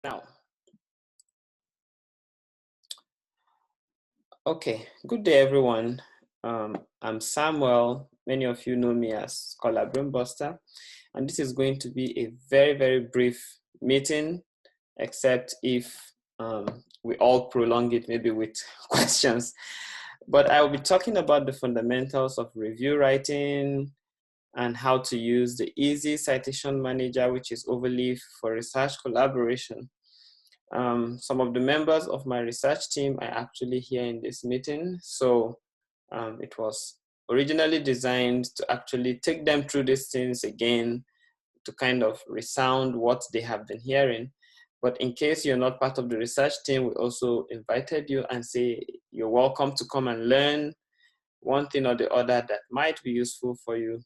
Now, okay, good day everyone. I'm Samuel. Many of you know me as Scholar Brainbuster, and this is going to be a very, very brief meeting, except if we all prolong it maybe with questions. But I will be talking about the fundamentals of review writing and how to use the easy citation manager, which is Overleaf, for research collaboration. Some of the members of my research team are actually here in this meeting. So it was originally designed to actually take them through these things again to kind of resound what they have been hearing. But in case you're not part of the research team, we also invited you and say you're welcome to come and learn one thing or the other that might be useful for you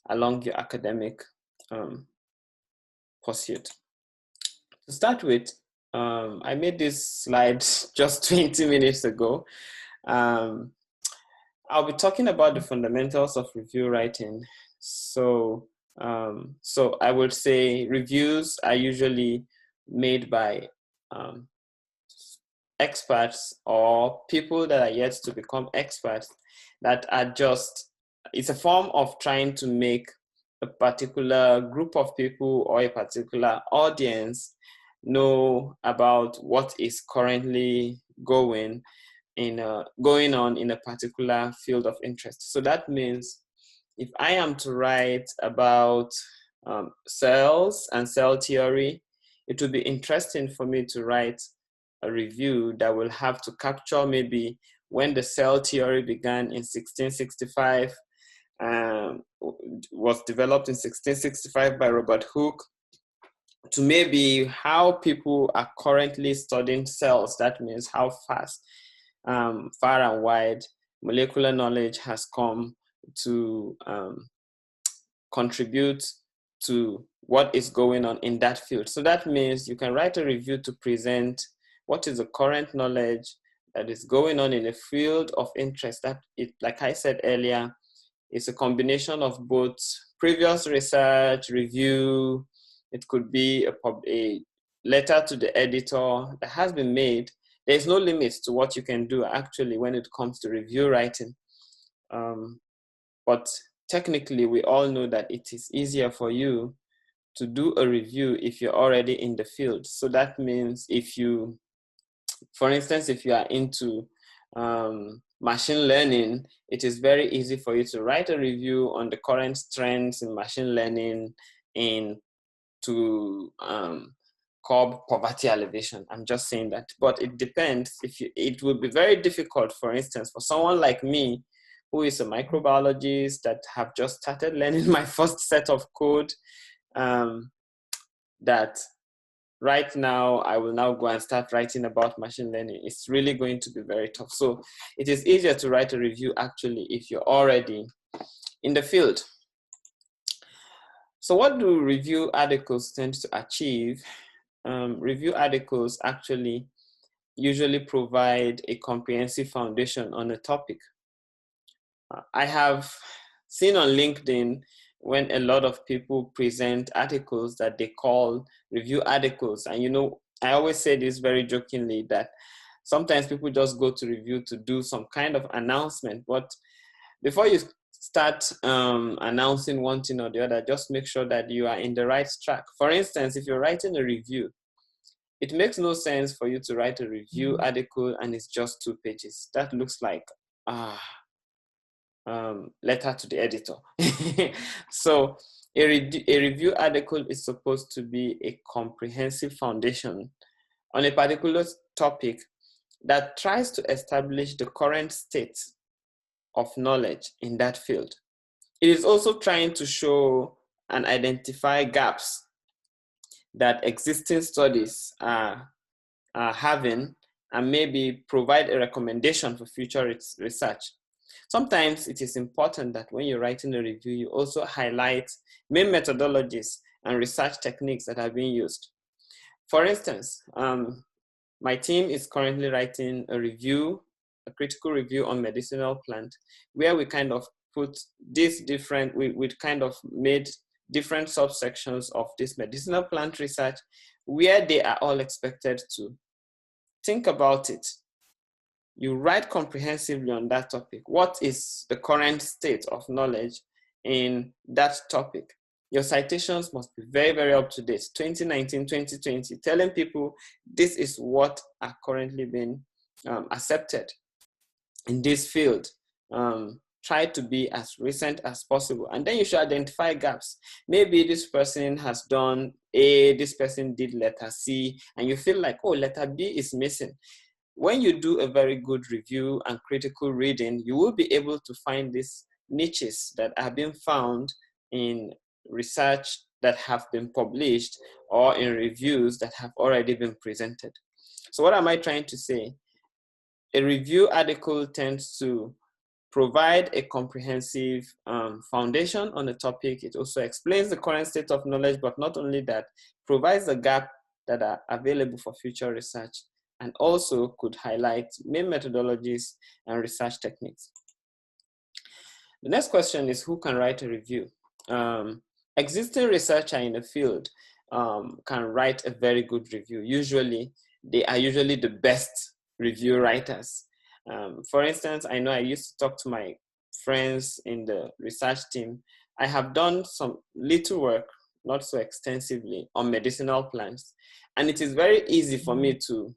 along your academic pursuit. To start with, I made this slide just 20 minutes ago. I'll be talking about the fundamentals of review writing. So I would say reviews are usually made by experts or people that are yet to become experts that are just, it's a form of trying to make a particular group of people or a particular audience know about what is currently going on in a particular field of interest. So that means if I am to write about cells and cell theory, it would be interesting for me to write a review that will have to capture maybe when the cell theory began in 1665, was developed in 1665 by Robert Hooke, to maybe how people are currently studying cells. That means how fast, far and wide, molecular knowledge has come to contribute to what is going on in that field. So that means you can write a review to present what is the current knowledge that is going on in a field of interest. That it, like I said earlier, is a combination of both previous research, review. It could be a letter to the editor that has been made. There's no limits to what you can do actually when it comes to review writing. But technically, we all know that it is easier for you to do a review if you're already in the field. So that means if you, for instance, if you are into machine learning, it is very easy for you to write a review on the current trends in machine learning and to curb poverty alleviation. I'm just saying that, but it depends. It would be very difficult, for instance, for someone like me, who is a microbiologist that have just started learning my first set of code, that right now I will now go and start writing about machine learning. It's really going to be very tough. So it is easier to write a review actually if you're already in the field. So what do review articles tend to achieve? Review articles actually usually provide a comprehensive foundation on a topic. I have seen on LinkedIn when a lot of people present articles that they call review articles. And you know, I always say this very jokingly that sometimes people just go to review to do some kind of announcement. But before you start announcing one thing or the other, just make sure that you are in the right track. For instance, if you're writing a review, it makes no sense for you to write a review article and it's just 2 pages. That looks like letter to the editor. So a review article is supposed to be a comprehensive foundation on a particular topic that tries to establish the current state of knowledge in that field. It is also trying to show and identify gaps that existing studies are having and maybe provide a recommendation for future research. Sometimes it is important that when you're writing a review, you also highlight main methodologies and research techniques that are being used. For instance, my team is currently writing a review, a critical review on medicinal plant, where we kind of put these different, we kind of made different subsections of this medicinal plant research where they are all expected to think about it. You write comprehensively on that topic. What is the current state of knowledge in that topic? Your citations must be very, very up to date. 2019, 2020, telling people this is what are currently being accepted in this field. Try to be as recent as possible. And then you should identify gaps. Maybe this person has done A, this person did letter C, and you feel like, oh, letter B is missing. When you do a very good review and critical reading, you will be able to find these niches that have been found in research that have been published or in reviews that have already been presented. So what am I trying to say? A review article tends to provide a comprehensive foundation on the topic. It also explains the current state of knowledge, but not only that, provides a gap that are available for future research, and also could highlight main methodologies and research techniques. The next question is, who can write a review? Existing researcher in the field can write a very good review. Usually, they are usually the best review writers. For instance, I know I used to talk to my friends in the research team. I have done some little work, not so extensively, on medicinal plants. And it is very easy for me to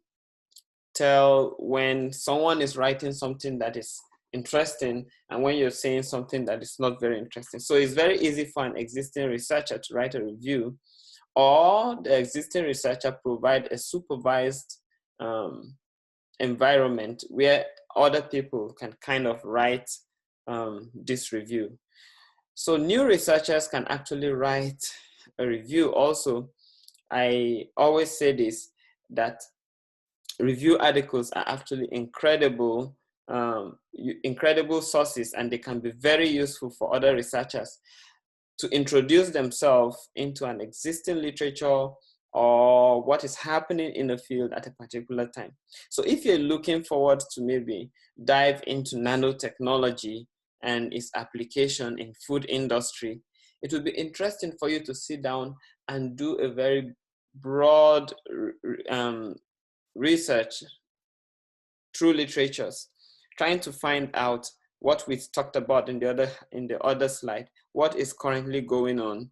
tell when someone is writing something that is interesting and when you're saying something that is not very interesting. So it's very easy for an existing researcher to write a review, or the existing researcher provide a supervised environment where other people can kind of write this review. So new researchers can actually write a review also. I always say this, that review articles are actually incredible sources, and they can be very useful for other researchers to introduce themselves into an existing literature or what is happening in the field at a particular time. So if you're looking forward to maybe dive into nanotechnology and its application in food industry, it would be interesting for you to sit down and do a very broad research through literatures, trying to find out what we talked about in the other slide. What is currently going on?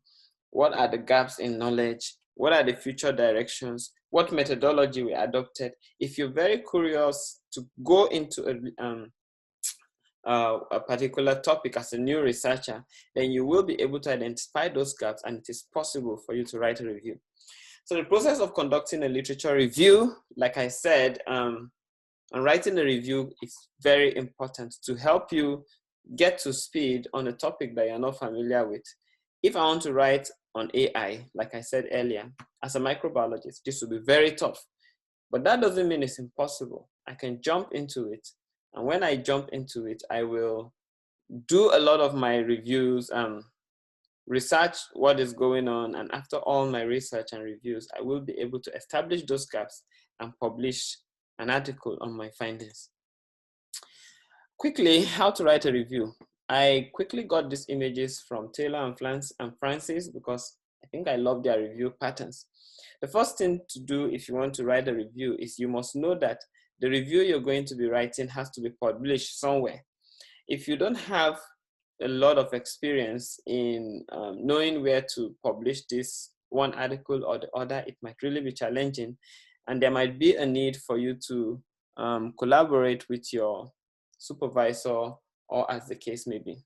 What are the gaps in knowledge? What are the future directions? What methodology we adopted? If you're very curious to go into a particular topic as a new researcher, then you will be able to identify those gaps, and it is possible for you to write a review. So the process of conducting a literature review, like I said, and writing a review is very important to help you get to speed on a topic that you're not familiar with. If I want to write on AI, like I said earlier, as a microbiologist, this will be very tough. But that doesn't mean it's impossible. I can jump into it. And when I jump into it, I will do a lot of my reviews, research what is going on. And after all my research and reviews, I will be able to establish those gaps and publish an article on my findings. Quickly, how to write a review. I quickly got these images from Taylor and Francis because I think I love their review patterns. The first thing to do if you want to write a review is you must know that the review you're going to be writing has to be published somewhere. If you don't have a lot of experience in knowing where to publish this one article or the other, it might really be challenging. And there might be a need for you to collaborate with your supervisor, or as the case may be.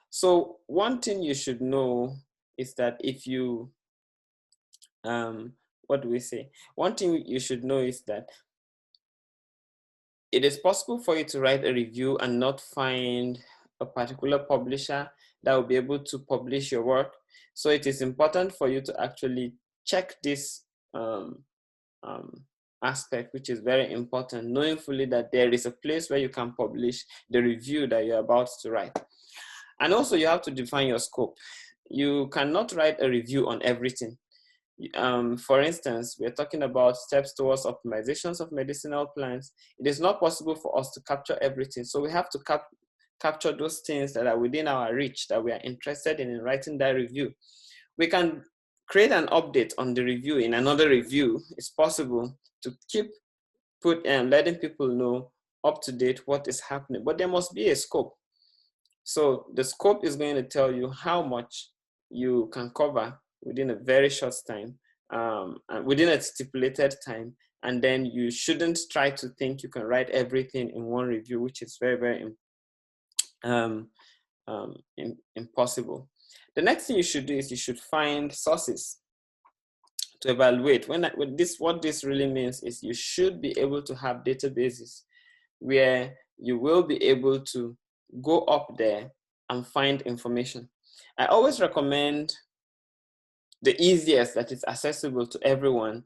So one thing you should know is that if you, what do we say? One thing you should know is that it is possible for you to write a review and not find a particular publisher that will be able to publish your work. So it is important for you to actually check this aspect, which is very important, knowing fully that there is a place where you can publish the review that you're about to write. And also you have to define your scope. You cannot write a review on everything. For instance, we're talking about steps towards optimizations of medicinal plants. It is not possible for us to capture everything. So we have to capture those things that are within our reach that we are interested in writing that review. We can create an update on the review in another review. It's possible to keep letting people know up to date what is happening, but there must be a scope. So the scope is going to tell you how much you can cover within a very short time, and within a stipulated time. And then you shouldn't try to think you can write everything in one review, which is very, very impossible. The next thing you should do is you should find sources to evaluate. What this really means is you should be able to have databases where you will be able to go up there and find information. I always recommend the easiest that is accessible to everyone,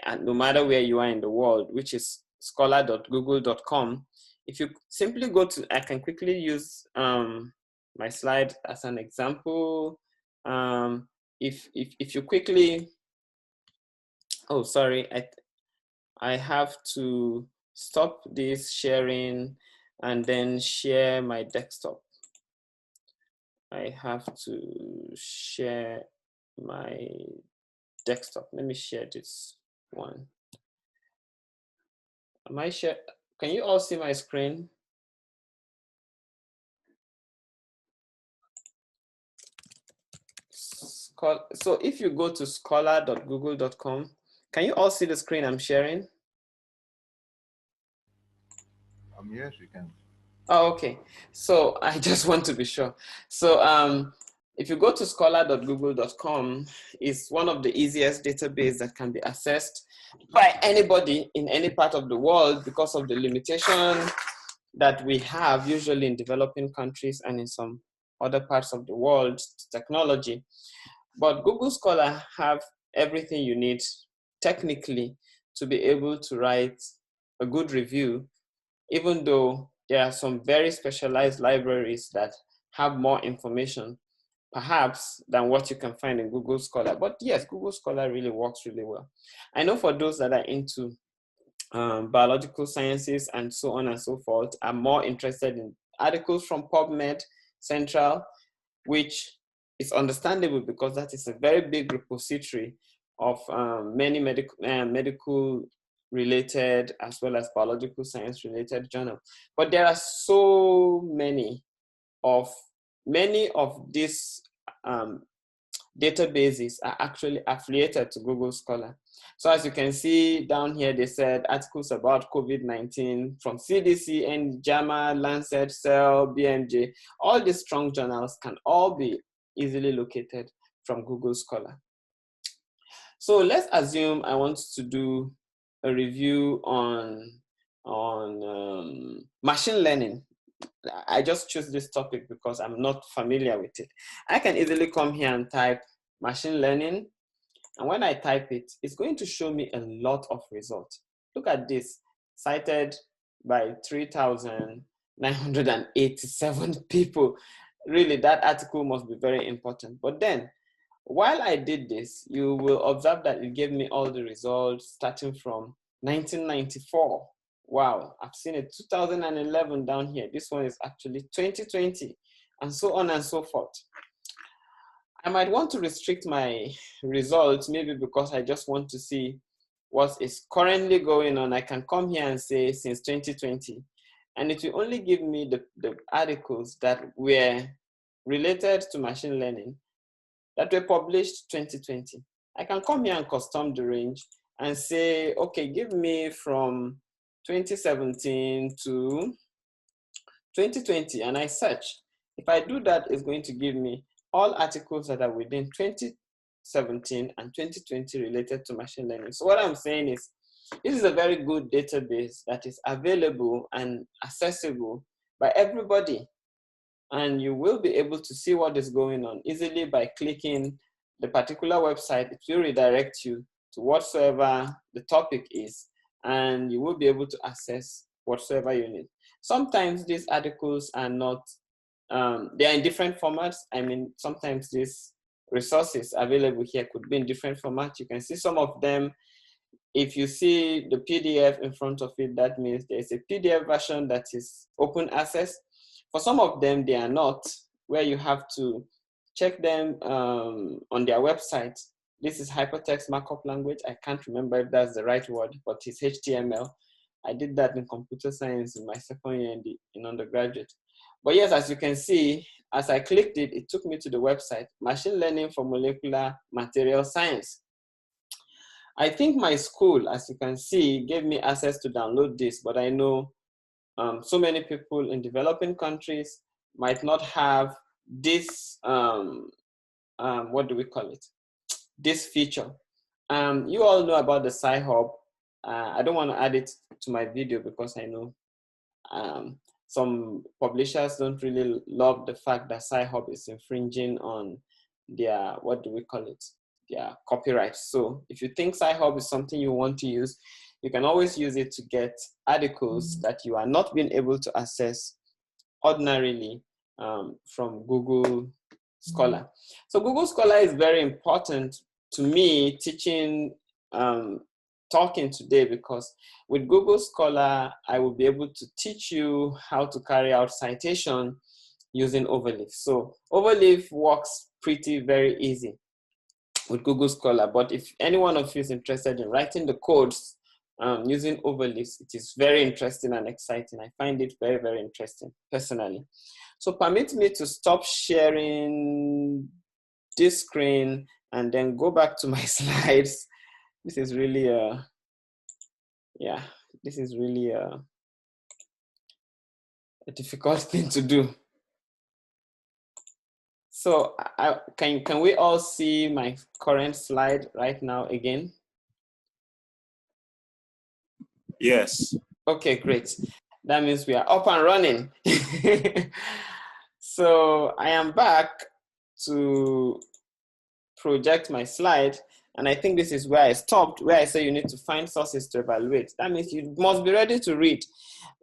and no matter where you are in the world, which is scholar.google.com. If you simply go to, I can quickly use my slide as an example. If you quickly, oh, sorry, I have to stop this sharing and then share my desktop. I have to share my desktop. Let me share this one. Am I share? Can you all see my screen? So if you go to scholar.google.com, can you all see the screen I'm sharing? Yes, you can. Oh, okay. So I just want to be sure. So if you go to scholar.google.com, it's one of the easiest database that can be accessed by anybody in any part of the world because of the limitation that we have usually in developing countries and in some other parts of the world, technology. But Google Scholar have everything you need technically to be able to write a good review, even though there are some very specialized libraries that have more information, perhaps, than what you can find in Google Scholar. But yes, Google Scholar really works really well. I know for those that are into biological sciences and so on and so forth, are more interested in articles from PubMed Central, which is understandable because that is a very big repository of many medical related as well as biological science related journals. But there are so many of these databases are actually affiliated to Google Scholar. So as you can see down here, they said articles about COVID-19 from CDC and JAMA, Lancet, Cell, BMJ. All these strong journals can all be easily located from Google Scholar. So let's assume I want to do a review on machine learning. I just choose this topic because I'm not familiar with it. I can easily come here and type machine learning. And when I type it, it's going to show me a lot of results. Look at this, cited by 3,987 people. Really, that article must be very important. But then, while I did this, you will observe that it gave me all the results starting from 1994. Wow, I've seen it 2011 down here. This one is actually 2020, and so on and so forth. I might want to restrict my results, maybe because I just want to see what is currently going on. I can come here and say since 2020, and it will only give me the articles that were related to machine learning that were published 2020. I can come here and custom the range and say, okay, give me from 2017 to 2020, and I search. If I do that, it's going to give me all articles that are within 2017 and 2020 related to machine learning. So what I'm saying is, this is a very good database that is available and accessible by everybody. And you will be able to see what is going on easily by clicking the particular website. It will redirect you to whatsoever the topic is, and you will be able to access whatsoever you need. Sometimes these articles are not, they are in different formats. I mean, sometimes these resources available here could be in different formats. You can see some of them. If you see the PDF in front of it, that means there's a PDF version that is open access. For some of them, they are not, where you have to check them on their website. This is hypertext markup language. I can't remember if that's the right word, but it's HTML. I did that in computer science in my second year in undergraduate. But yes, as you can see, as I clicked it, it took me to the website, Machine Learning for Molecular Material Science. I think my school, as you can see, gave me access to download this, but I know so many people in developing countries might not have this, what do we call it? This feature. You all know about the Sci-Hub. I don't want to add it to my video because I know some publishers don't really love the fact that Sci-Hub is infringing on their, what do we call it? Their copyright. So if you think Sci-Hub is something you want to use, you can always use it to get articles that you are not being able to access ordinarily from Google Scholar. So Google Scholar is very important to me teaching, talking today, because with Google Scholar, I will be able to teach you how to carry out citation using Overleaf. So Overleaf works very easy with Google Scholar, but if any one of you is interested in writing the codes using Overleaf, it is very interesting and exciting. I find it very interesting personally. So permit me to stop sharing this screen and then go back to my slides. This is really this is really a difficult thing to do. So can we all see my current slide right now again? Yes. Okay, great. That means we are up and running. So I am back to project my slide. And I think this is where I stopped, where I say you need to find sources to evaluate. That means you must be ready to read.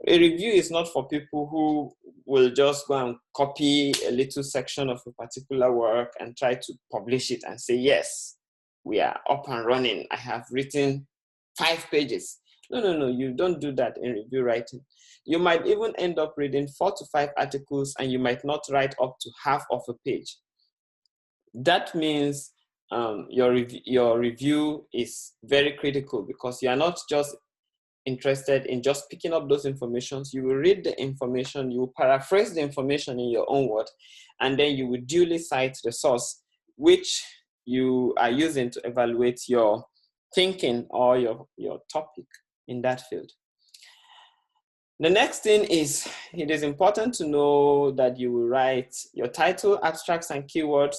A review is not for people who will just go and copy a little section of a particular work and try to publish it and say, yes, we are up and running. I have written 5 pages. No, you don't do that in review writing. You might even end up reading 4 to 5 articles and you might not write up to half of a page. That means your review is very critical, because you are not just interested in just picking up those informations. You will read the information, you will paraphrase the information in your own word, and then you will duly cite the source which you are using to evaluate your thinking or your topic in that field. The next thing is, it is important to know that you will write your title, abstracts, and keywords.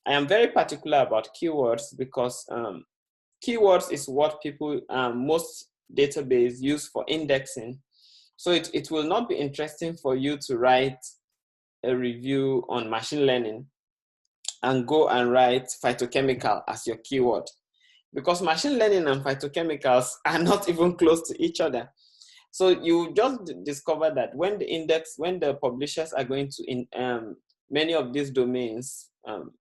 I am very particular about keywords because keywords is what people, most databases use for indexing. So it will not be interesting for you to write a review on machine learning and go and write phytochemical as your keyword, because machine learning and phytochemicals are not even close to each other. So you just discover that when the publishers are going to, in many of these domains,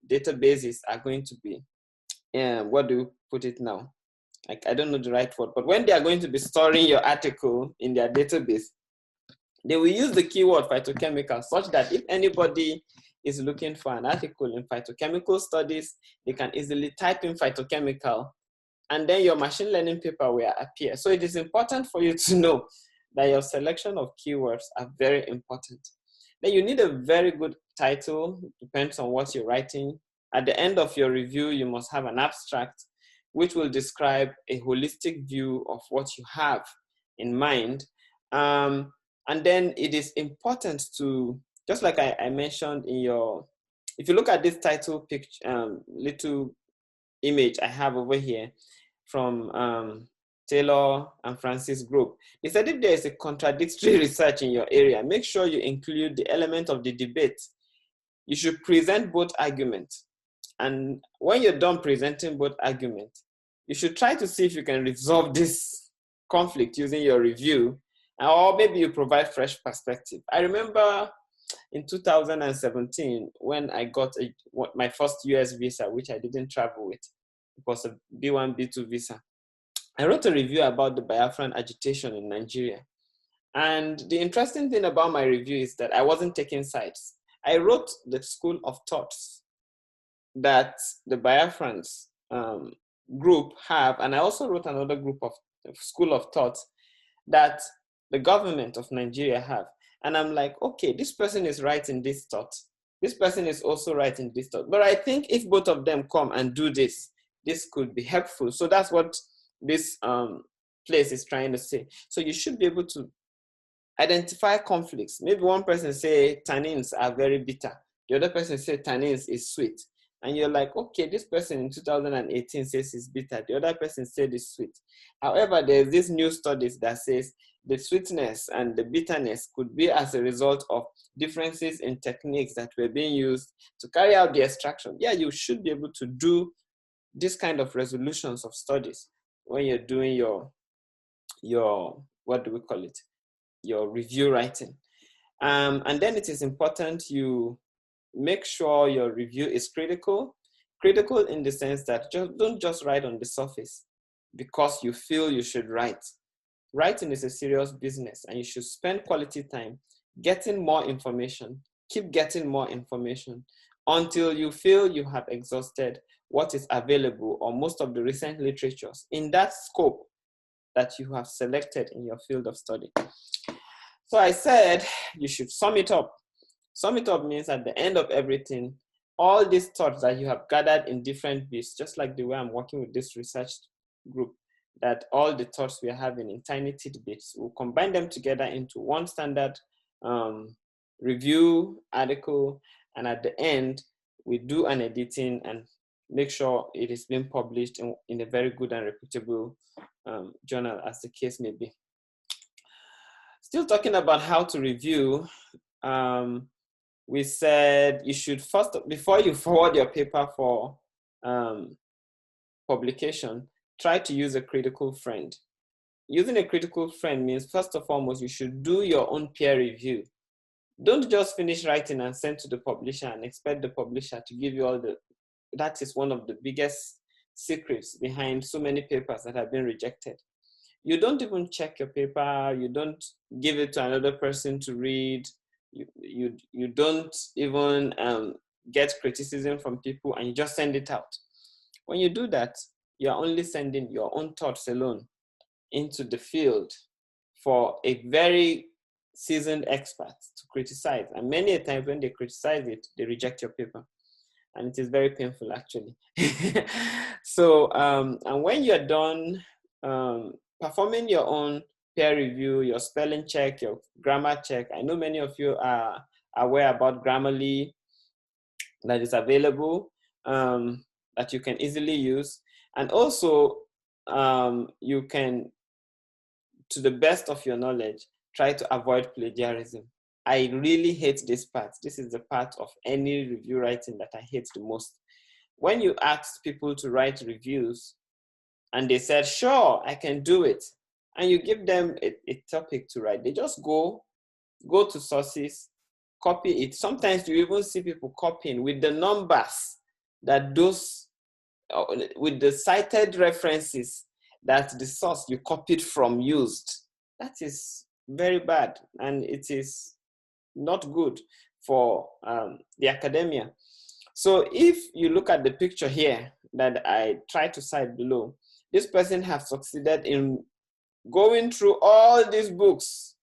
databases are going to be, what do you put it now? Like, I don't know the right word, but when they are going to be storing your article in their database, they will use the keyword phytochemical, such that if anybody is looking for an article in phytochemical studies, they can easily type in phytochemical, and then your machine learning paper will appear. So it is important for you to know that your selection of keywords are very important. Then you need a very good title, depends on what you're writing. At the end of your review, you must have an abstract, which will describe a holistic view of what you have in mind. And then it is important to, just like I mentioned in your, if you look at this title picture, little image I have over here from Taylor and Francis group, they said if there is a contradictory research in your area, make sure you include the element of the debate. You should present both arguments. And when you're done presenting both arguments, you should try to see if you can resolve this conflict using your review, or maybe you provide fresh perspective. I remember in 2017, when I got my first US visa, which I didn't travel with, it was a B1, B2 visa. I wrote a review about the Biafran agitation in Nigeria. And the interesting thing about my review is that I wasn't taking sides. I wrote the school of thoughts that the Biafrans group have, and I also wrote another group of school of thought that the government of Nigeria have. And I'm like, okay, this person is writing this thought. This person is also writing this thought. But I think if both of them come and do this, this could be helpful. So that's what this place is trying to say. So you should be able to identify conflicts. Maybe one person say tannins are very bitter. The other person say tannins is sweet. And you're like, okay, this person in 2018 says it's bitter. The other person said it's sweet. However, there's this new studies that says the sweetness and the bitterness could be as a result of differences in techniques that were being used to carry out the extraction. Yeah, you should be able to do this kind of resolutions of studies when you're doing your what do we call it? Your review writing. And then it is important you make sure your review is critical. Critical in the sense that don't just write on the surface because you feel you should write. Writing is a serious business and you should spend quality time getting more information. Keep getting more information until you feel you have exhausted what is available or most of the recent literatures in that scope that you have selected in your field of study. So I said you should sum it up. Sum it up means at the end of everything, all these thoughts that you have gathered in different bits, just like the way I'm working with this research group, that all the thoughts we are having in tiny tidbits, we'll combine them together into one standard review article. And at the end, we do an editing and make sure it is being published in a very good and reputable journal, as the case may be. Still talking about how to review, we said you should first, before you forward your paper for publication, try to use a critical friend. Using a critical friend means, first and foremost, you should do your own peer review. Don't just finish writing and send to the publisher and expect the publisher to give you all the, that is one of the biggest secrets behind so many papers that have been rejected. You don't even check your paper, you don't give it to another person to read, you don't even get criticism from people and you just send it out. When you do that, you're only sending your own thoughts alone into the field for a very seasoned expert to criticize. And many a times when they criticize it, they reject your paper. And it is very painful, actually. So, and when you're done performing your own peer review, your spelling check, your grammar check, I know many of you are aware about Grammarly that is available, that you can easily use. And also, you can, to the best of your knowledge, try to avoid plagiarism. I really hate this part. This is the part of any review writing that I hate the most. When you ask people to write reviews and they said, sure, I can do it, and you give them a topic to write, they just go to sources, copy it. Sometimes you even see people copying with the numbers that those, with the cited references that the source you copied from used. That is very bad, and it is not good for the academia. So if you look at the picture here that I try to cite below, this person has succeeded in going through all these books,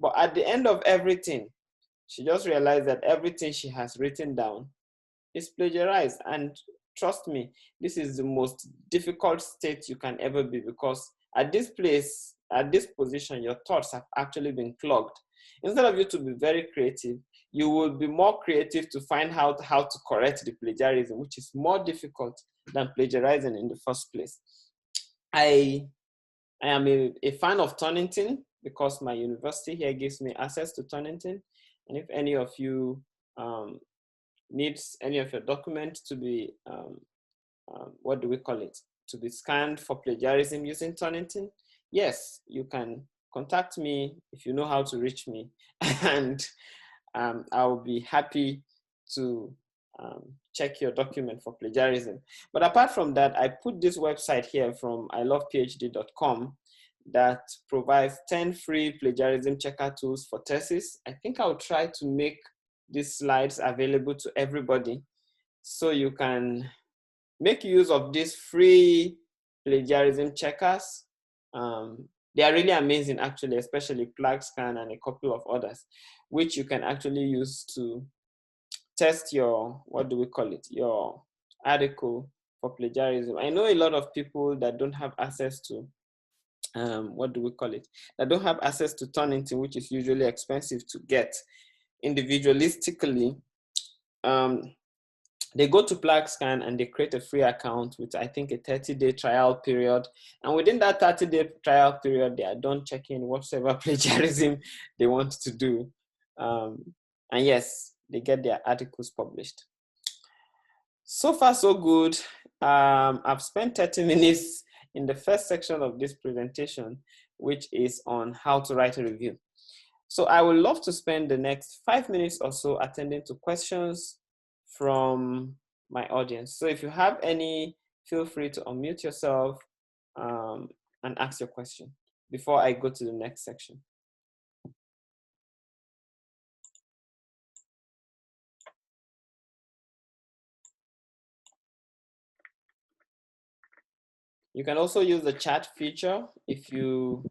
but at the end of everything, she just realized that everything she has written down is plagiarized. And trust me, this is the most difficult state you can ever be, because at this place, at this position, your thoughts have actually been clogged. Instead of you to be very creative, you will be more creative to find out how to correct the plagiarism, which is more difficult than plagiarizing in the first place. I am a fan of Turnitin because my university here gives me access to Turnitin. And if any of you needs any of your documents to be, what do we call it? To be scanned for plagiarism using Turnitin, yes, you can contact me if you know how to reach me. And I'll be happy to check your document for plagiarism. But apart from that, I put this website here from ilovephd.com that provides 10 free plagiarism checker tools for thesis. I think I'll try to make these slides available to everybody so you can make use of these free plagiarism checkers. They are really amazing, actually, especially PlagScan and a couple of others, which you can actually use to test your, what do we call it, your article for plagiarism. I know a lot of people that don't have access to, what do we call it, that don't have access to Turnitin, which is usually expensive to get individualistically. They go to PlagScan and they create a free account with, I think, a 30-day trial period. And within that 30-day trial period, they are done checking whatever plagiarism they want to do. And yes, they get their articles published. So far, so good. I've spent 30 minutes in the first section of this presentation, which is on how to write a review. So I would love to spend the next 5 minutes or so attending to questions from my audience. So if you have any, feel free to unmute yourself and ask your question before I go to the next section. You can also use the chat feature if you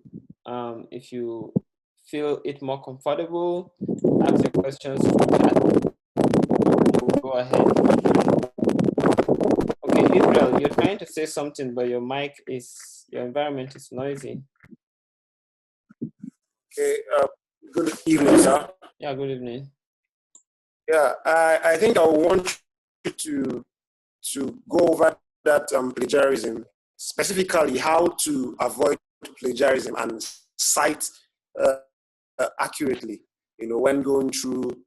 feel it more comfortable. Ask your questions through chat. Go ahead. Okay, Israel, you're trying to say something, but your environment is noisy. Okay, good evening, sir. Yeah, good evening. Yeah, I think I want you to go over that plagiarism, specifically how to avoid plagiarism and cite accurately, when going through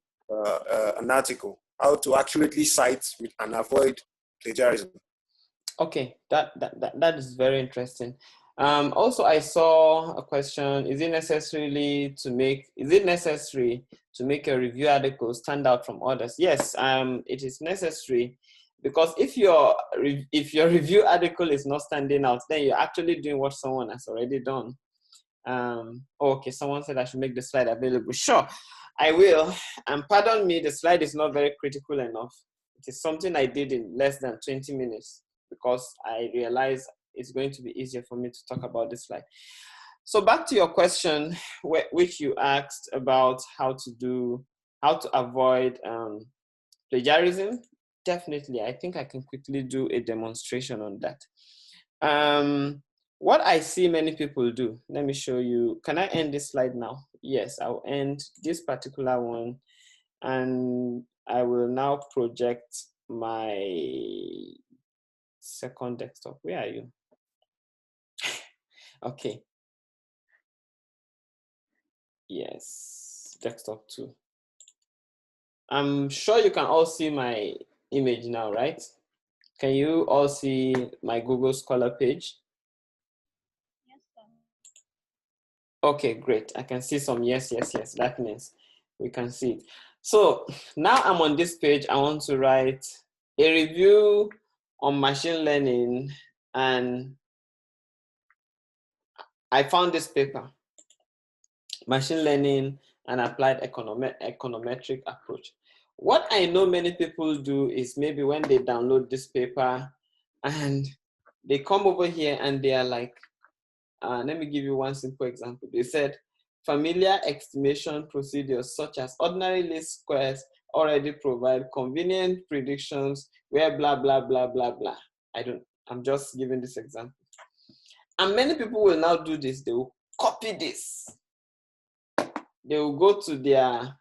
an article, how to accurately cite and avoid plagiarism. Okay, that is very interesting. Also, I saw a question: is it necessary to make a review article stand out from others? Yes, it is necessary, because if your review article is not standing out, then you're actually doing what someone has already done. Okay, someone said I should make the slide available. Sure, I will. And pardon me, the slide is not very critical enough. It is something I did in less than 20 minutes because I realized it's going to be easier for me to talk about this slide. So back to your question, which you asked about how to avoid plagiarism. Definitely, I think I can quickly do a demonstration on that. What I see many people do, let me show you. Can I end this slide now? Yes, I'll end this particular one, and I will now project my second desktop. Where are you? Okay. Yes, desktop 2. I'm sure you can all see my image now, right? Can you all see my Google Scholar page? Yes, sir. Okay, great. I can see some yes, yes, yes. That means we can see it. So now I'm on this page. I want to write a review on machine learning, and I found this paper, Machine Learning and Applied Econometric Approach. What I know many people do is maybe when they download this paper and they come over here and they are like, let me give you one simple example. They said, familiar estimation procedures such as ordinary least squares already provide convenient predictions where blah, blah, blah, blah, blah. I'm just giving this example. And many people will now do this. They will copy this. They will go to their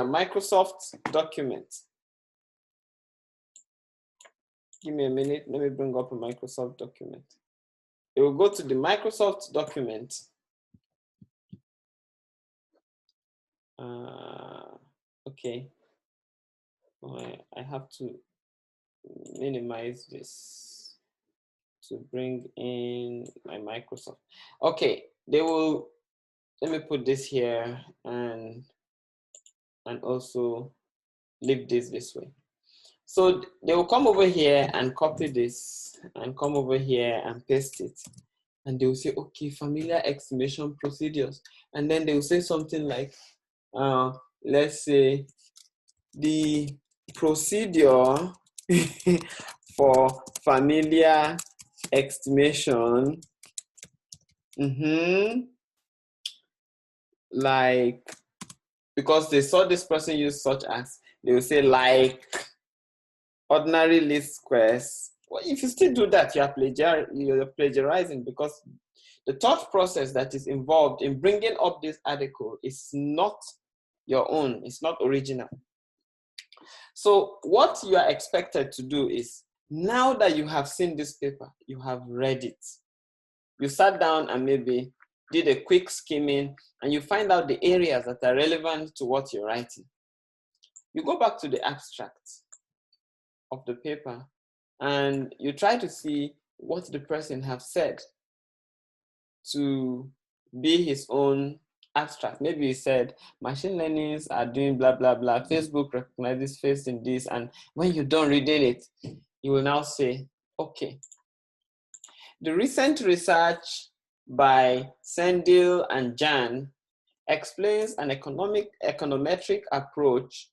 Microsoft document. Give me a minute. Let me bring up a Microsoft document. They will go to the Microsoft document. Okay. I have to minimize this to bring in my Microsoft. Okay, let me put this here and also leave this way. So they will come over here and copy this and come over here and paste it. And they will say, okay, familiar estimation procedures. And then they will say something like, let's say the procedure for familiar estimation, like, because they saw this person use such as, they will say like ordinary least squares. Well, if you still do that, you're plagiarizing, because the thought process that is involved in bringing up this article is not your own, it's not original. So what you are expected to do is, now that you have seen this paper, you have read it, you sat down and maybe did a quick skimming, and you find out the areas that are relevant to what you're writing. You go back to the abstract of the paper and you try to see what the person have said to be his own abstract. Maybe he said, machine learnings are doing blah, blah, blah. Facebook recognizes face in this. And when you're done reading it, you will now say, okay, the recent research by Sendil and Jan explains an econometric approach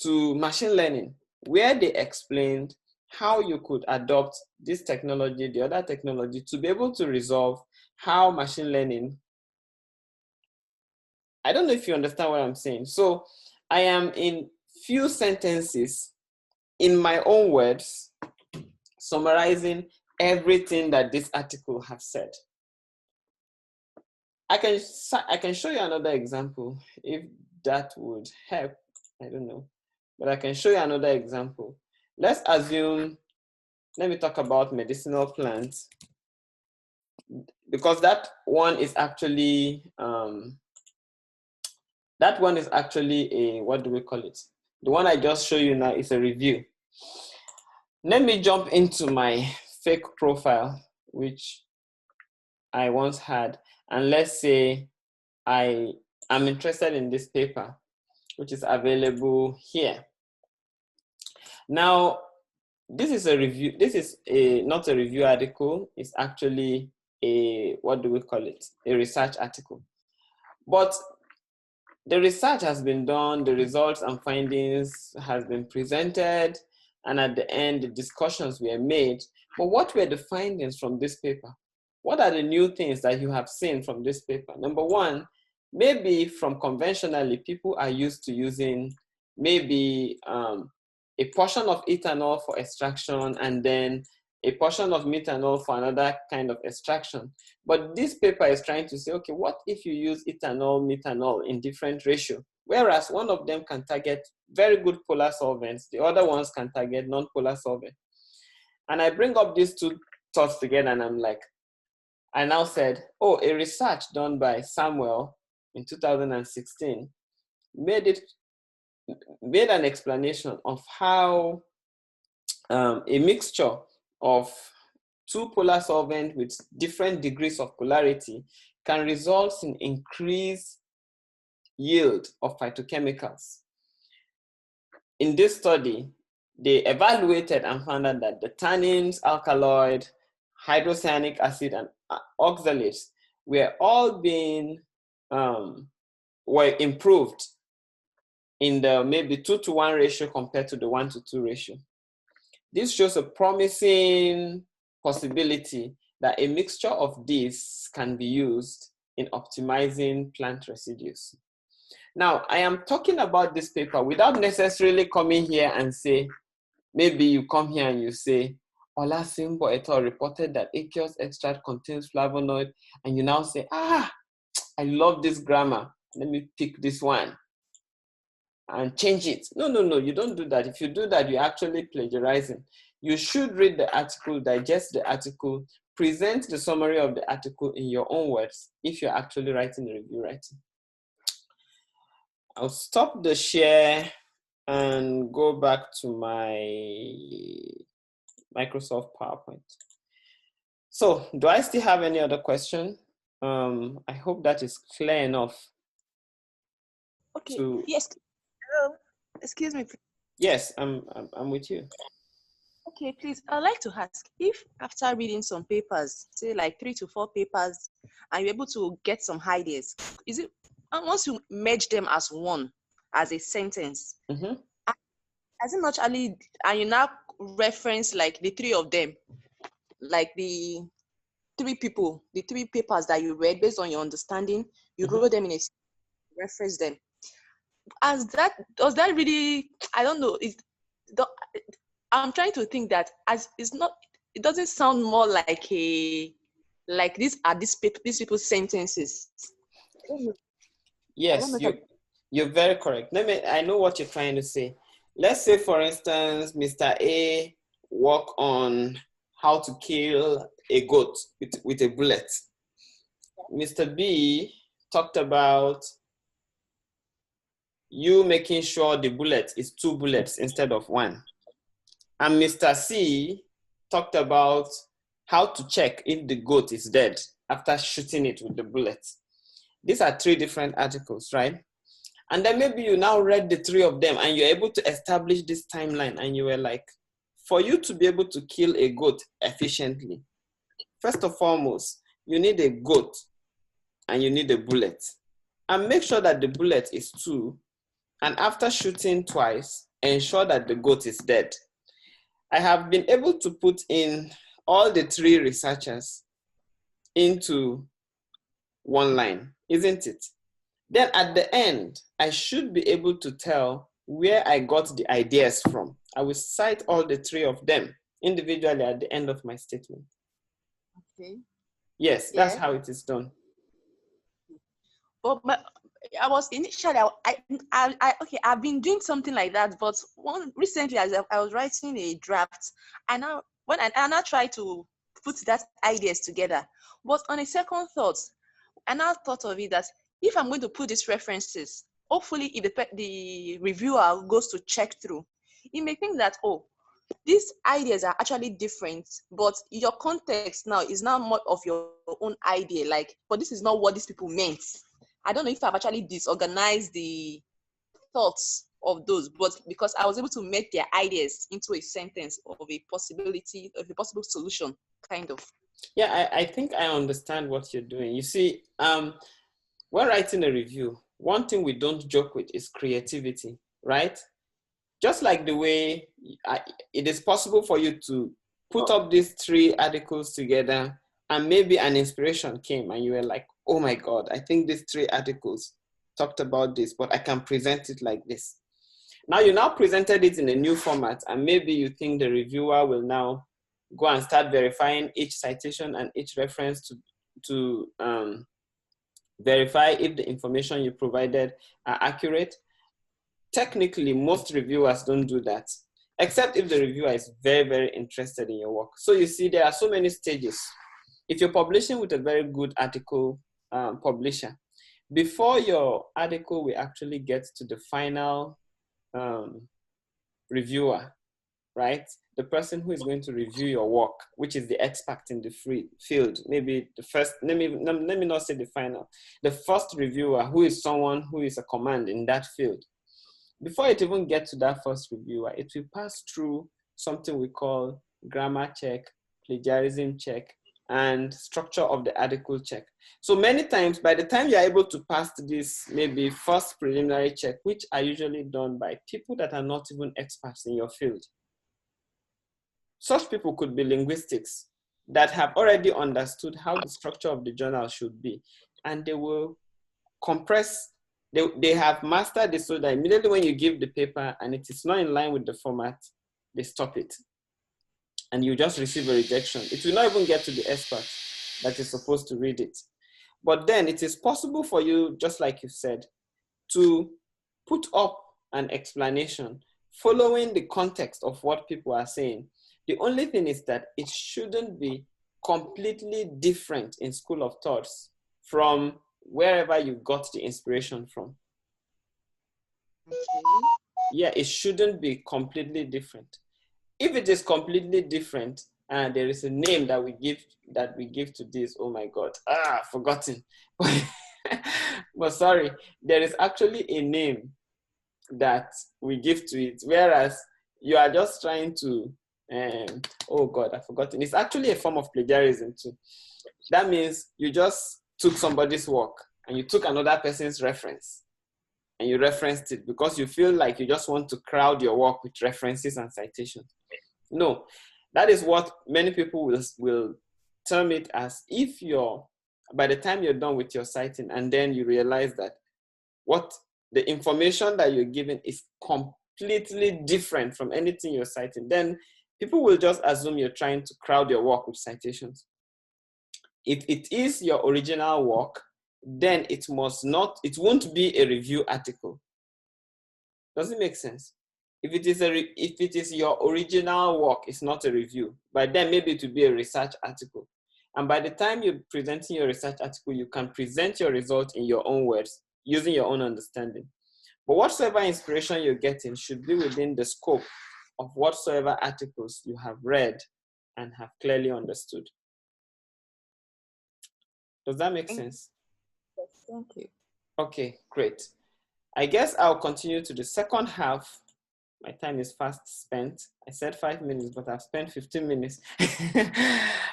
to machine learning, where they explained how you could adopt this technology, the other technology, to be able to resolve how machine learning. I don't know if you understand what I'm saying. So I am in few sentences, in my own words, summarizing everything that this article has said. I can show you another example if that would help. I don't know, but I can show you another example. Let's assume, let me talk about medicinal plants, because that one is actually a, what do we call it? The one I just show you now is a review. Let me jump into my fake profile, which I once had, and let's say I am interested in this paper, which is available here. Now, this is a review. This is not a review article. It's actually a, what do we call it? A research article. But the research has been done, the results and findings has been presented, and at the end, the discussions were made. But what were the findings from this paper? What are the new things that you have seen from this paper? Number one, maybe from conventionally, people are used to using maybe a portion of ethanol for extraction and then a portion of methanol for another kind of extraction. But this paper is trying to say, okay, what if you use ethanol, methanol in different ratio? Whereas one of them can target very good polar solvents, the other ones can target non-polar solvent. And I bring up these two thoughts together and I'm like, I now said, oh, a research done by Samuel in 2016 made an explanation of how a mixture of two polar solvents with different degrees of polarity can result in increased yield of phytochemicals. In this study, they evaluated and found out that the tannins, alkaloid, hydrocyanic acid, and oxalates were all being were improved in the maybe 2-to-1 ratio compared to the 1-to-2 ratio. This shows a promising possibility that a mixture of these can be used in optimizing plant residues. Now, I am talking about this paper without necessarily coming here and say, maybe you come here and you say, Olasimbo et al. Reported that aqueous extract contains flavonoid, and you now say, I love this grammar. Let me pick this one and change it. No, you don't do that. If you do that, you're actually plagiarizing. You should read the article, digest the article, present the summary of the article in your own words if you're actually writing a review writing. I'll stop the share and go back to my Microsoft PowerPoint. So, do I still have any other question? I hope that is clear enough. Okay, yes. Excuse me, please. Yes, I'm with you. Okay, please, I'd like to ask if after reading some papers, say like 3 to 4 papers, and you're able to get some ideas, is it, and once you merge them as one, as a sentence, Mm-hmm. as it naturally, and you now reference like the three of them, like the three papers that you read based on your understanding, you Mm-hmm. wrote them in a reference them. As that, does that really, I don't know, the, I'm trying to think that as it's not, it doesn't sound more like like these people's sentences. I don't know. I don't Yes, know if you're very correct. I know what you're trying to say. Let's say, for instance, Mr. A work on how to kill a goat with a bullet. Mr. B talked about you making sure the bullet is 2 bullets instead of 1. And Mr. C talked about how to check if the goat is dead after shooting it with the bullet. These are 3 different articles, right? And then maybe you now read the 3 of them and you're able to establish this timeline, and you were like, for you to be able to kill a goat efficiently, first and foremost, you need a goat and you need a bullet. And make sure that the bullet is 2. And after shooting twice, ensure that the goat is dead. I have been able to put in all the 3 researchers into one line, isn't it? Then at the end, I should be able to tell where I got the ideas from. I will cite all the 3 of them individually at the end of my statement. okay. Yes, that's Yeah. how it is done. But I was initially, okay, I've been doing something like that, but recently, as I was writing a draft, and now I now try to put that ideas together. But on a second thought, I now thought of it that if I'm going to put these references, hopefully, if the reviewer goes to check through, he may think that, oh, these ideas are actually different, but your context now is now more of your own idea. Like, but this is not what these people meant. I don't know if I've actually disorganized the thoughts of those, but because I was able to make their ideas into a sentence of a possibility, of a possible solution, kind of. Yeah, I think I understand what you're doing. You see, when writing a review, one thing we don't joke with is creativity, right? Just like the way it is possible for you to put up these 3 articles together and maybe an inspiration came and you were like, oh my God, I think these 3 articles talked about this, but I can present it like this. Now you now presented it in a new format, and maybe you think the reviewer will now go and start verifying each citation and each reference to verify if the information you provided are accurate. Technically, most reviewers don't do that, except if the reviewer is very, very interested in your work. So you see, there are so many stages. If you're publishing with a very good article publisher, before your article will actually get to the final reviewer, right? The person who is going to review your work, which is the expert in the field, maybe the first, let me not say the final, the first reviewer, who is someone who is a command in that field. Before it even gets to that first reviewer, it will pass through something we call grammar check, plagiarism check, and structure of the article check. So many times, by the time you're able to pass this maybe first preliminary check, which are usually done by people that are not even experts in your field, such people could be linguistics that have already understood how the structure of the journal should be, and they will compress. They have mastered it so that immediately when you give the paper and it is not in line with the format, they stop it. And you just receive a rejection. It will not even get to the expert that is supposed to read it. But then it is possible for you, just like you said, to put up an explanation following the context of what people are saying. The only thing is that it shouldn't be completely different in school of thoughts from wherever you got the inspiration from. Okay. Yeah, it shouldn't be completely different. If it is completely different, and there is a name that we give to this, oh my God, forgotten. But sorry, there is actually a name that we give to it, whereas you are just trying to, oh God, I've forgotten. It's actually a form of plagiarism too. That means you just took somebody's work and you took another person's reference and you referenced it because you feel like you just want to crowd your work with references and citations. No, that is what many people will term it as. If by the time you're done with your citing and then you realize that what the information that you're given is completely different from anything you're citing, then people will just assume you're trying to crowd your work with citations. If it is your original work, then it won't be a review article. Does it make sense? If it is your original work, it's not a review. But then maybe it will be a research article. And by the time you're presenting your research article, you can present your result in your own words, using your own understanding. But whatsoever inspiration you're getting should be within the scope of whatsoever articles you have read and have clearly understood. Does that make sense? Yes, thank you. Okay, great. I guess I'll continue to the second half. My time is fast spent. I said 5 minutes, but I've spent 15 minutes.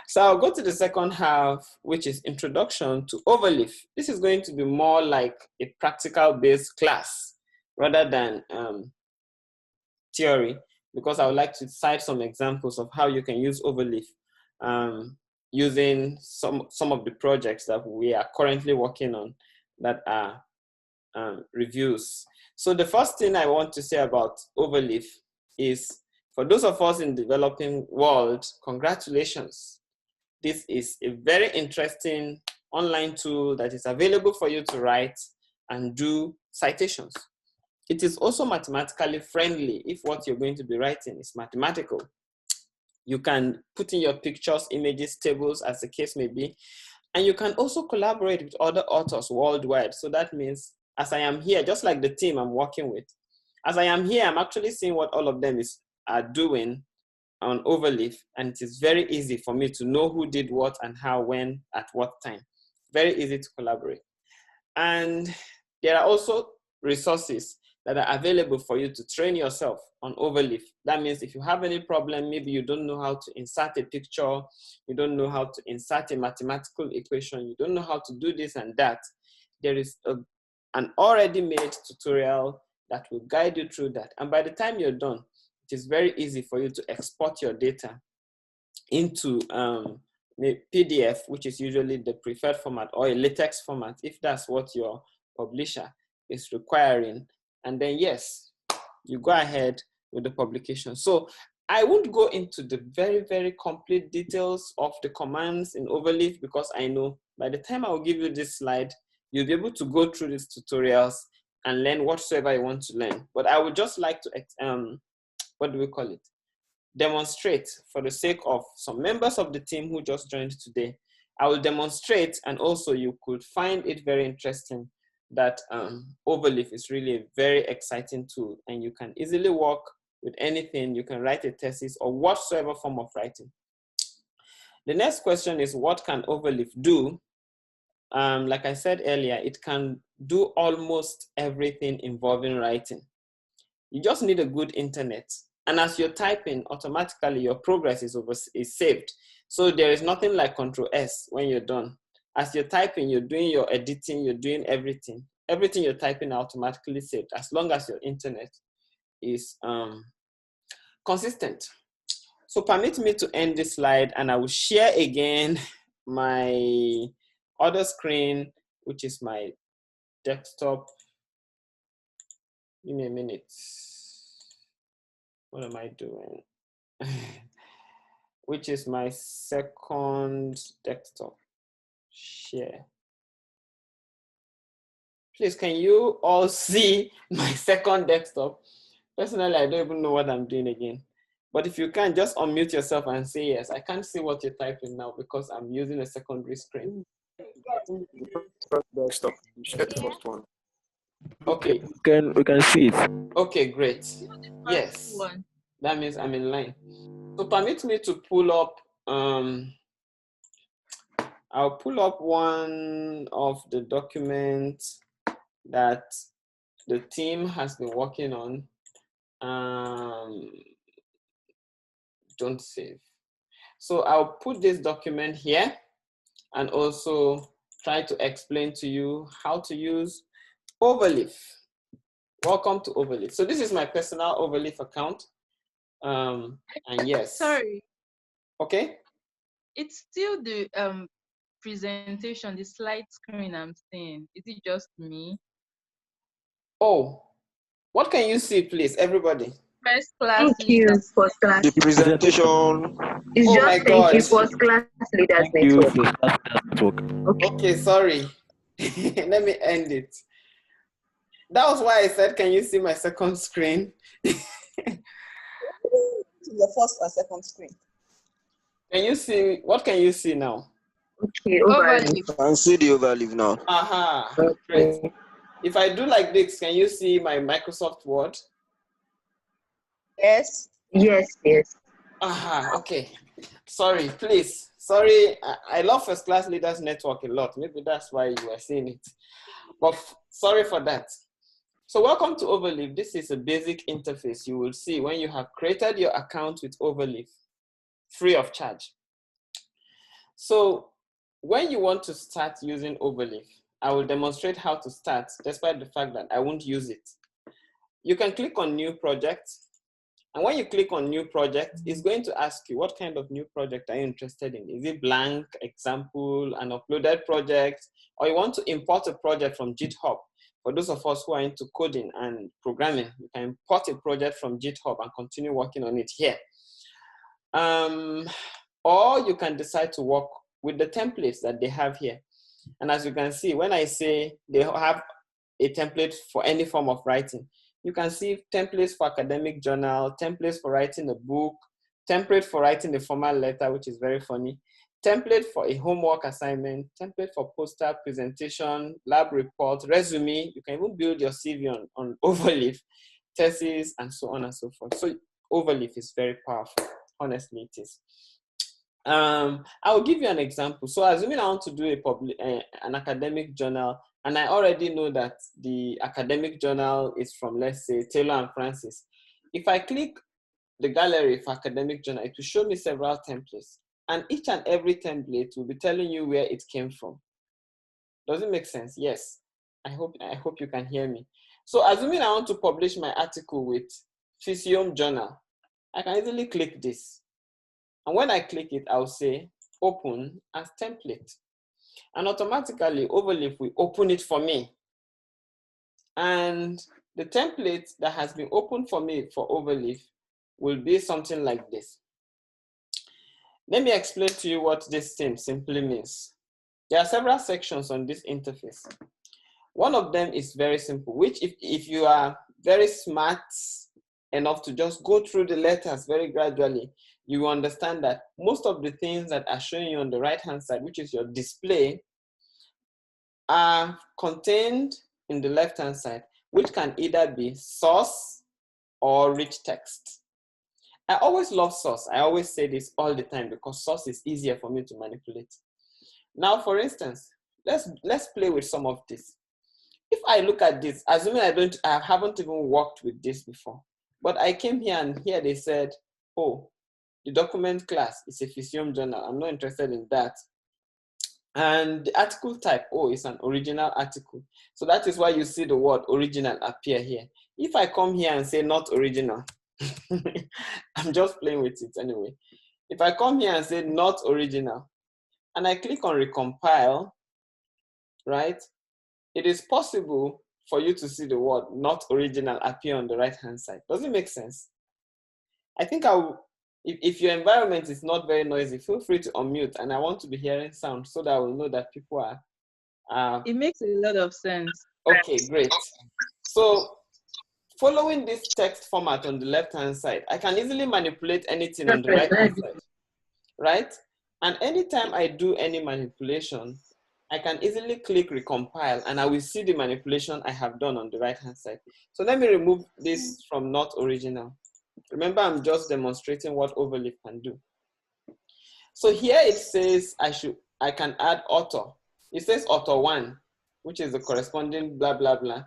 So I'll go to the second half, which is introduction to Overleaf. This is going to be more like a practical-based class rather than theory, because I would like to cite some examples of how you can use Overleaf using some of the projects that we are currently working on that are reviews. So the first thing I want to say about Overleaf is, for those of us in the developing world, congratulations. This is a very interesting online tool that is available for you to write and do citations. It is also mathematically friendly if what you're going to be writing is mathematical. You can put in your pictures, images, tables, as the case may be, and you can also collaborate with other authors worldwide. So that means, as I am here, just like the team I'm working with, as I am here, I'm actually seeing what all of them are doing on Overleaf, and it is very easy for me to know who did what and how, when, at what time. Very easy to collaborate. And there are also resources that are available for you to train yourself on Overleaf. That means if you have any problem, maybe you don't know how to insert a picture, you don't know how to insert a mathematical equation, you don't know how to do this and that, there is an already made tutorial that will guide you through that. And by the time you're done, it is very easy for you to export your data into PDF, which is usually the preferred format, or a LaTeX format, if that's what your publisher is requiring. And then, yes, you go ahead with the publication. So I won't go into the very, very complete details of the commands in Overleaf, because I know by the time I will give you this slide, you'll be able to go through these tutorials and learn whatsoever you want to learn. But I would just like to, demonstrate, for the sake of some members of the team who just joined today. I will demonstrate, and also you could find it very interesting that Overleaf is really a very exciting tool, and you can easily work with anything. You can write a thesis or whatsoever form of writing. The next question is, what can Overleaf do? Like I said earlier, it can do almost everything involving writing. You just need a good internet. And as you're typing, automatically your progress is saved. So there is nothing like Control-S when you're done. As you're typing, you're doing your editing, you're doing everything. Everything you're typing automatically saved, as long as your internet is consistent. So permit me to end this slide, and I will share again my other screen, which is my desktop. Give me a minute. What am I doing? Which is my second desktop. Share. Please, can you all see my second desktop? Personally, I don't even know what I'm doing again. But if you can, just unmute yourself and say yes. I can't see what you're typing now because I'm using a secondary screen. Desktop. Share the first one. Okay. We can see it. Okay, great. Yes. That means I'm in line. So permit me to pull up, I'll pull up one of the documents that the team has been working on. Don't save. So I'll put this document here and also try to explain to you how to use Overleaf. Welcome to Overleaf. So this is my personal Overleaf account. And yes. Sorry. Okay. It's still the presentation, the slide screen I'm seeing. Is it just me? Oh, what can you see, please, everybody? First class Thank you, leaders. first class. The presentation. It's Oh just my thank God. you, first class leaders Thank you, network. first class network. Okay, sorry. Let me end it. That was why I said, can you see my second screen? To the first or second screen. Can you see, what can you see now? Okay, Overleaf. Overleaf. I can see the overleaf now. Aha, great. Okay. If I do like this, can you see my Microsoft Word? Yes. Yes, yes. Aha, okay. Sorry, please. Sorry, I love First Class Leaders Network a lot. Maybe that's why you are seeing it. But sorry for that. So welcome to Overleaf. This is a basic interface you will see when you have created your account with Overleaf, free of charge. So when you want to start using Overleaf, I will demonstrate how to start, despite the fact that I won't use it. You can click on New Project. And when you click on New Project, it's going to ask you what kind of new project are you interested in? Is it blank, example, an uploaded project, or you want to import a project from GitHub? For those of us who are into coding and programming, you can import a project from GitHub and continue working on it here. Or you can decide to work with the templates that they have here. And as you can see, when I say they have a template for any form of writing, you can see templates for academic journal, templates for writing a book, template for writing a formal letter, which is very funny, template for a homework assignment, template for poster, presentation, lab report, resume. You can even build your CV on Overleaf, thesis, and so on and so forth. So Overleaf is very powerful. Honestly, it is. I will give you an example. So assuming I want to do an academic journal, and I already know that the academic journal is from, let's say, Taylor and Francis. If I click the gallery for academic journal, it will show me several templates. And each and every template will be telling you where it came from. Does it make sense? Yes. I hope you can hear me. So assuming I want to publish my article with Physium Journal, I can easily click this. And when I click it, I'll say open as template. And automatically Overleaf will open it for me. And the template that has been opened for me for Overleaf will be something like this. Let me explain to you what this thing simply means. There are several sections on this interface. One of them is very simple, which if you are very smart enough to just go through the letters very gradually, you will understand that most of the things that are showing you on the right-hand side, which is your display, are contained in the left-hand side, which can either be source or rich text. I always love source. I always say this all the time because source is easier for me to manipulate. Now, for instance, let's play with some of this. If I look at this, assuming I haven't even worked with this before, but I came here and here they said, oh, the document class is a Physium journal. I'm not interested in that. And the article type, oh, it's an original article. So that is why you see the word original appear here. If I come here and say not original, I'm just playing with it anyway. If I come here and say not original, and I click on recompile, right? It is possible for you to see the word not original appear on the right-hand side. Does it make sense? I think if your environment is not very noisy, feel free to unmute, and I want to be hearing sound so that I will know that people are. It makes a lot of sense. Okay, great. So following this text format on the left-hand side, I can easily manipulate anything on the right-hand side, right? And anytime I do any manipulation, I can easily click recompile and I will see the manipulation I have done on the right-hand side. So let me remove this from not original. Remember, I'm just demonstrating what Overleaf can do. So here it says I can add author. It says author 1, which is the corresponding blah, blah, blah.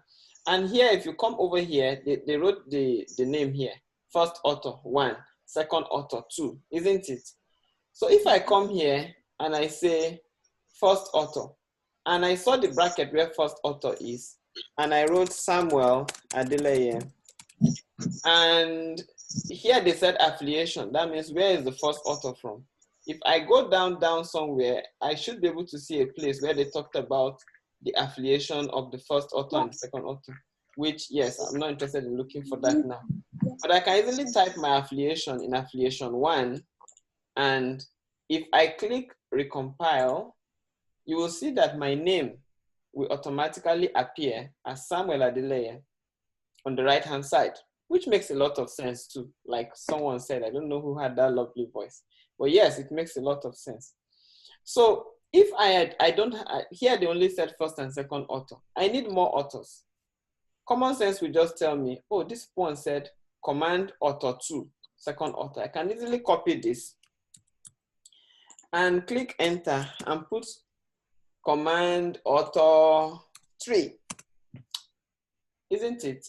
And here, if you come over here, they wrote the name here. First author, 1. Second author, 2. Isn't it? So if I come here and I say first author, and I saw the bracket where first author is, and I wrote Samuel Adeleye, and here they said affiliation. That means where is the first author from? If I go down somewhere, I should be able to see a place where they talked about the affiliation of the first author and the second author, which, yes, I'm not interested in looking for that now. But I can easily type my affiliation in affiliation 1, and if I click recompile, you will see that my name will automatically appear as Samuel Adeleye on the right-hand side, which makes a lot of sense too. Like someone said, I don't know who had that lovely voice, but yes, it makes a lot of sense. So if here they only said first and second author. I need more authors. Common sense will just tell me, oh, this one said command author 2, second author. I can easily copy this and click enter and put command author 3, isn't it?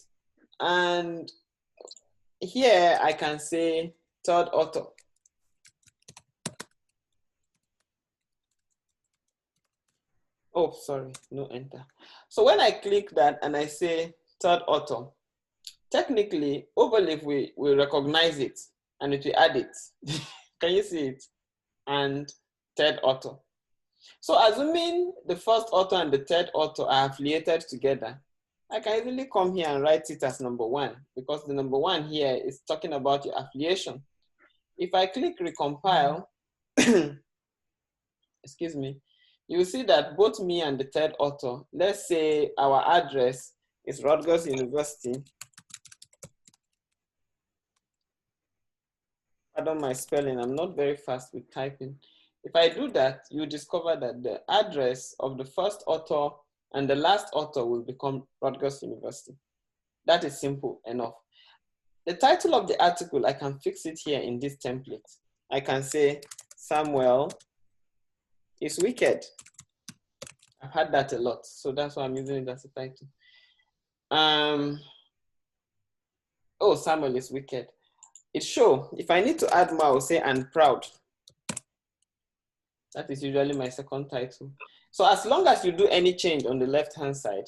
And here I can say third author. Oh, sorry, no enter. So when I click that and I say third author, technically Overleaf will recognize it and it will add it. Can you see it? And third author. So assuming the first author and the third author are affiliated together, I can easily come here and write it as number 1, because the number 1 here is talking about your affiliation. If I click recompile, excuse me, you will see that both me and the third author, let's say our address is Rutgers University. Pardon my spelling, I'm not very fast with typing. If I do that, you discover that the address of the first author and the last author will become Rutgers University. That is simple enough. The title of the article, I can fix it here in this template. I can say, Samuel is wicked. I've had that a lot, so that's why I'm using it as a title. Oh, Samuel is wicked. It shows, if I need to add more, I'll say, and proud. That is usually my second title. So as long as you do any change on the left-hand side,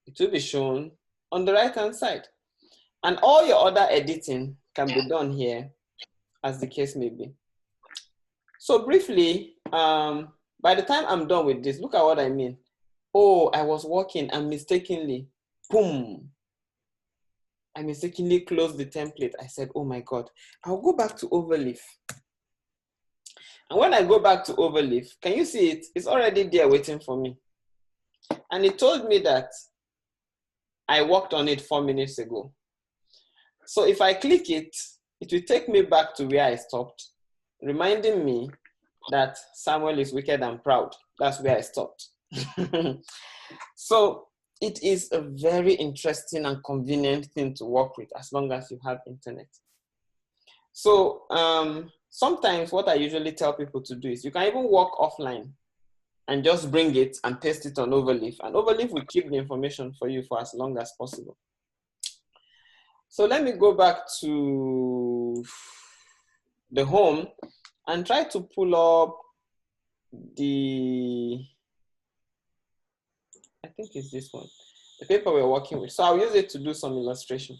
it will be shown on the right-hand side. And all your other editing can be done here, as the case may be. So briefly, by the time I'm done with this, look at what I mean. Oh, I was working and mistakenly, boom. I mistakenly closed the template. I said, oh my God, I'll go back to Overleaf. And when I go back to Overleaf, can you see it? It's already there waiting for me. And it told me that I worked on it 4 minutes ago. So if I click it, it will take me back to where I stopped, reminding me that Samuel is wicked and proud. That's where I stopped. So it is a very interesting and convenient thing to work with as long as you have internet. So sometimes what I usually tell people to do is you can even work offline and just bring it and paste it on Overleaf, and Overleaf will keep the information for you for as long as possible. So let me go back to the home and try to pull up the, I think it's this one, the paper we're working with. So I'll use it to do some illustration.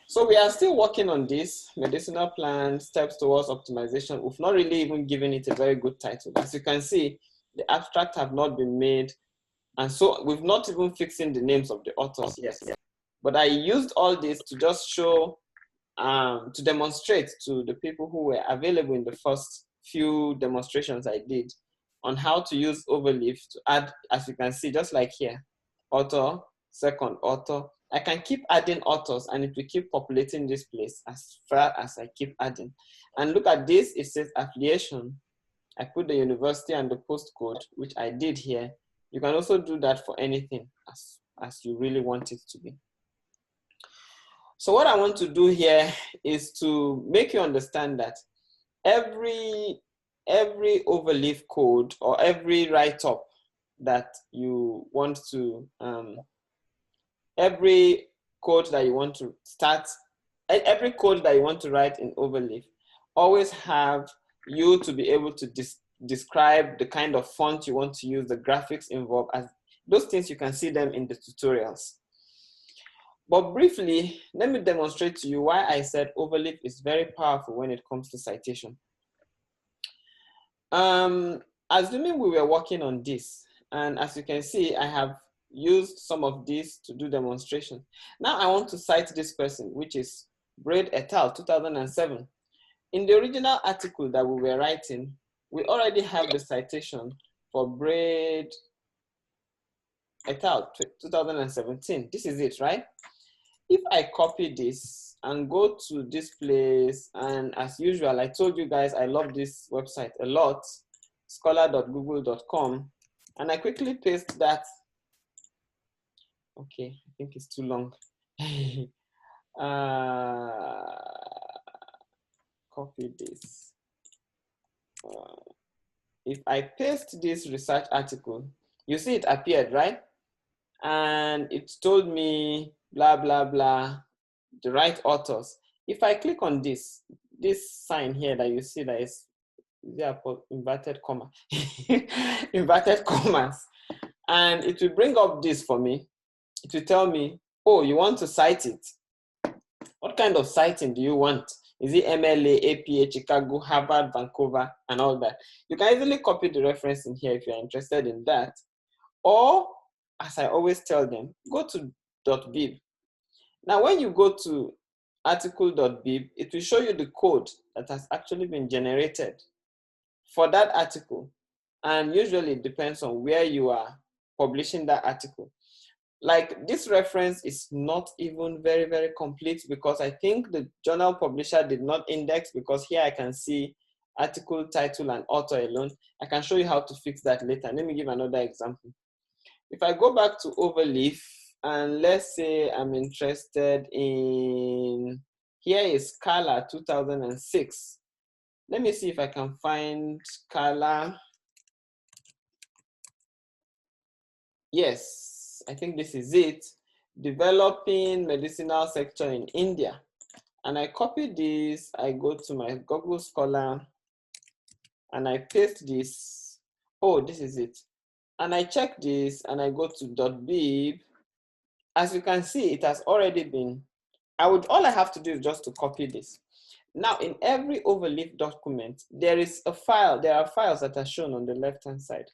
So we are still working on this medicinal plan, steps towards optimization. We've not really even given it a very good title. As you can see, the abstract have not been made. And so we've not even fixing the names of the authors yet. But I used all this to just show, to demonstrate to the people who were available in the first few demonstrations I did on how to use Overleaf to add, as you can see, just like here, author, second author. I can keep adding authors and it will keep populating this place as far as I keep adding. And look at this, it says affiliation. I put the university and the postcode, which I did here. You can also do that for anything as you really want it to be. So what I want to do here is to make you understand that every Overleaf code or every write-up that you want to every code that you want to start, every code that you want to write in Overleaf, always have you to be able to describe the kind of font you want to use, the graphics involved. As those things, you can see them in the tutorials. But briefly, let me demonstrate to you why I said Overleaf is very powerful when it comes to citation. Assuming we were working on this, and as you can see, I have used some of these to do demonstration. Now I want to cite this person, which is Braid et al. 2007. In the original article that we were writing, we already have the citation for Braid et al. 2017. This is it, right? If I copy this and go to this place, and as usual, I told you guys I love this website a lot, scholar.google.com, and I quickly paste that. Okay, I think it's too long. Copy this. If I paste this research article, you see it appeared, right? And it told me blah, blah, blah, the right authors. If I click on this sign here that you see that is there, inverted comma, inverted commas, and it will bring up this for me. It will tell me, oh, you want to cite it. What kind of citing do you want? Is it MLA, APA, Chicago, Harvard, Vancouver, and all that? You can easily copy the reference in here if you're interested in that. Or, as I always tell them, go to .bib. Now, when you go to article.bib, it will show you the code that has actually been generated for that article. And usually it depends on where you are publishing that article. Like this reference is not even very, very complete because I think the journal publisher did not index, because here I can see article, title, and author alone. I can show you how to fix that later. Let me give another example. If I go back to Overleaf, and let's say I'm interested in, here is Scala 2006. Let me see if I can find Scala. Yes, I think this is it. Developing medicinal sector in India. And I copy this, I go to my Google Scholar, and I paste this. Oh, this is it. And I check this, and I go to .bib. As you can see, it has already been, all I have to do is just to copy this. Now, in every Overleaf document, there is a file, there are files that are shown on the left-hand side,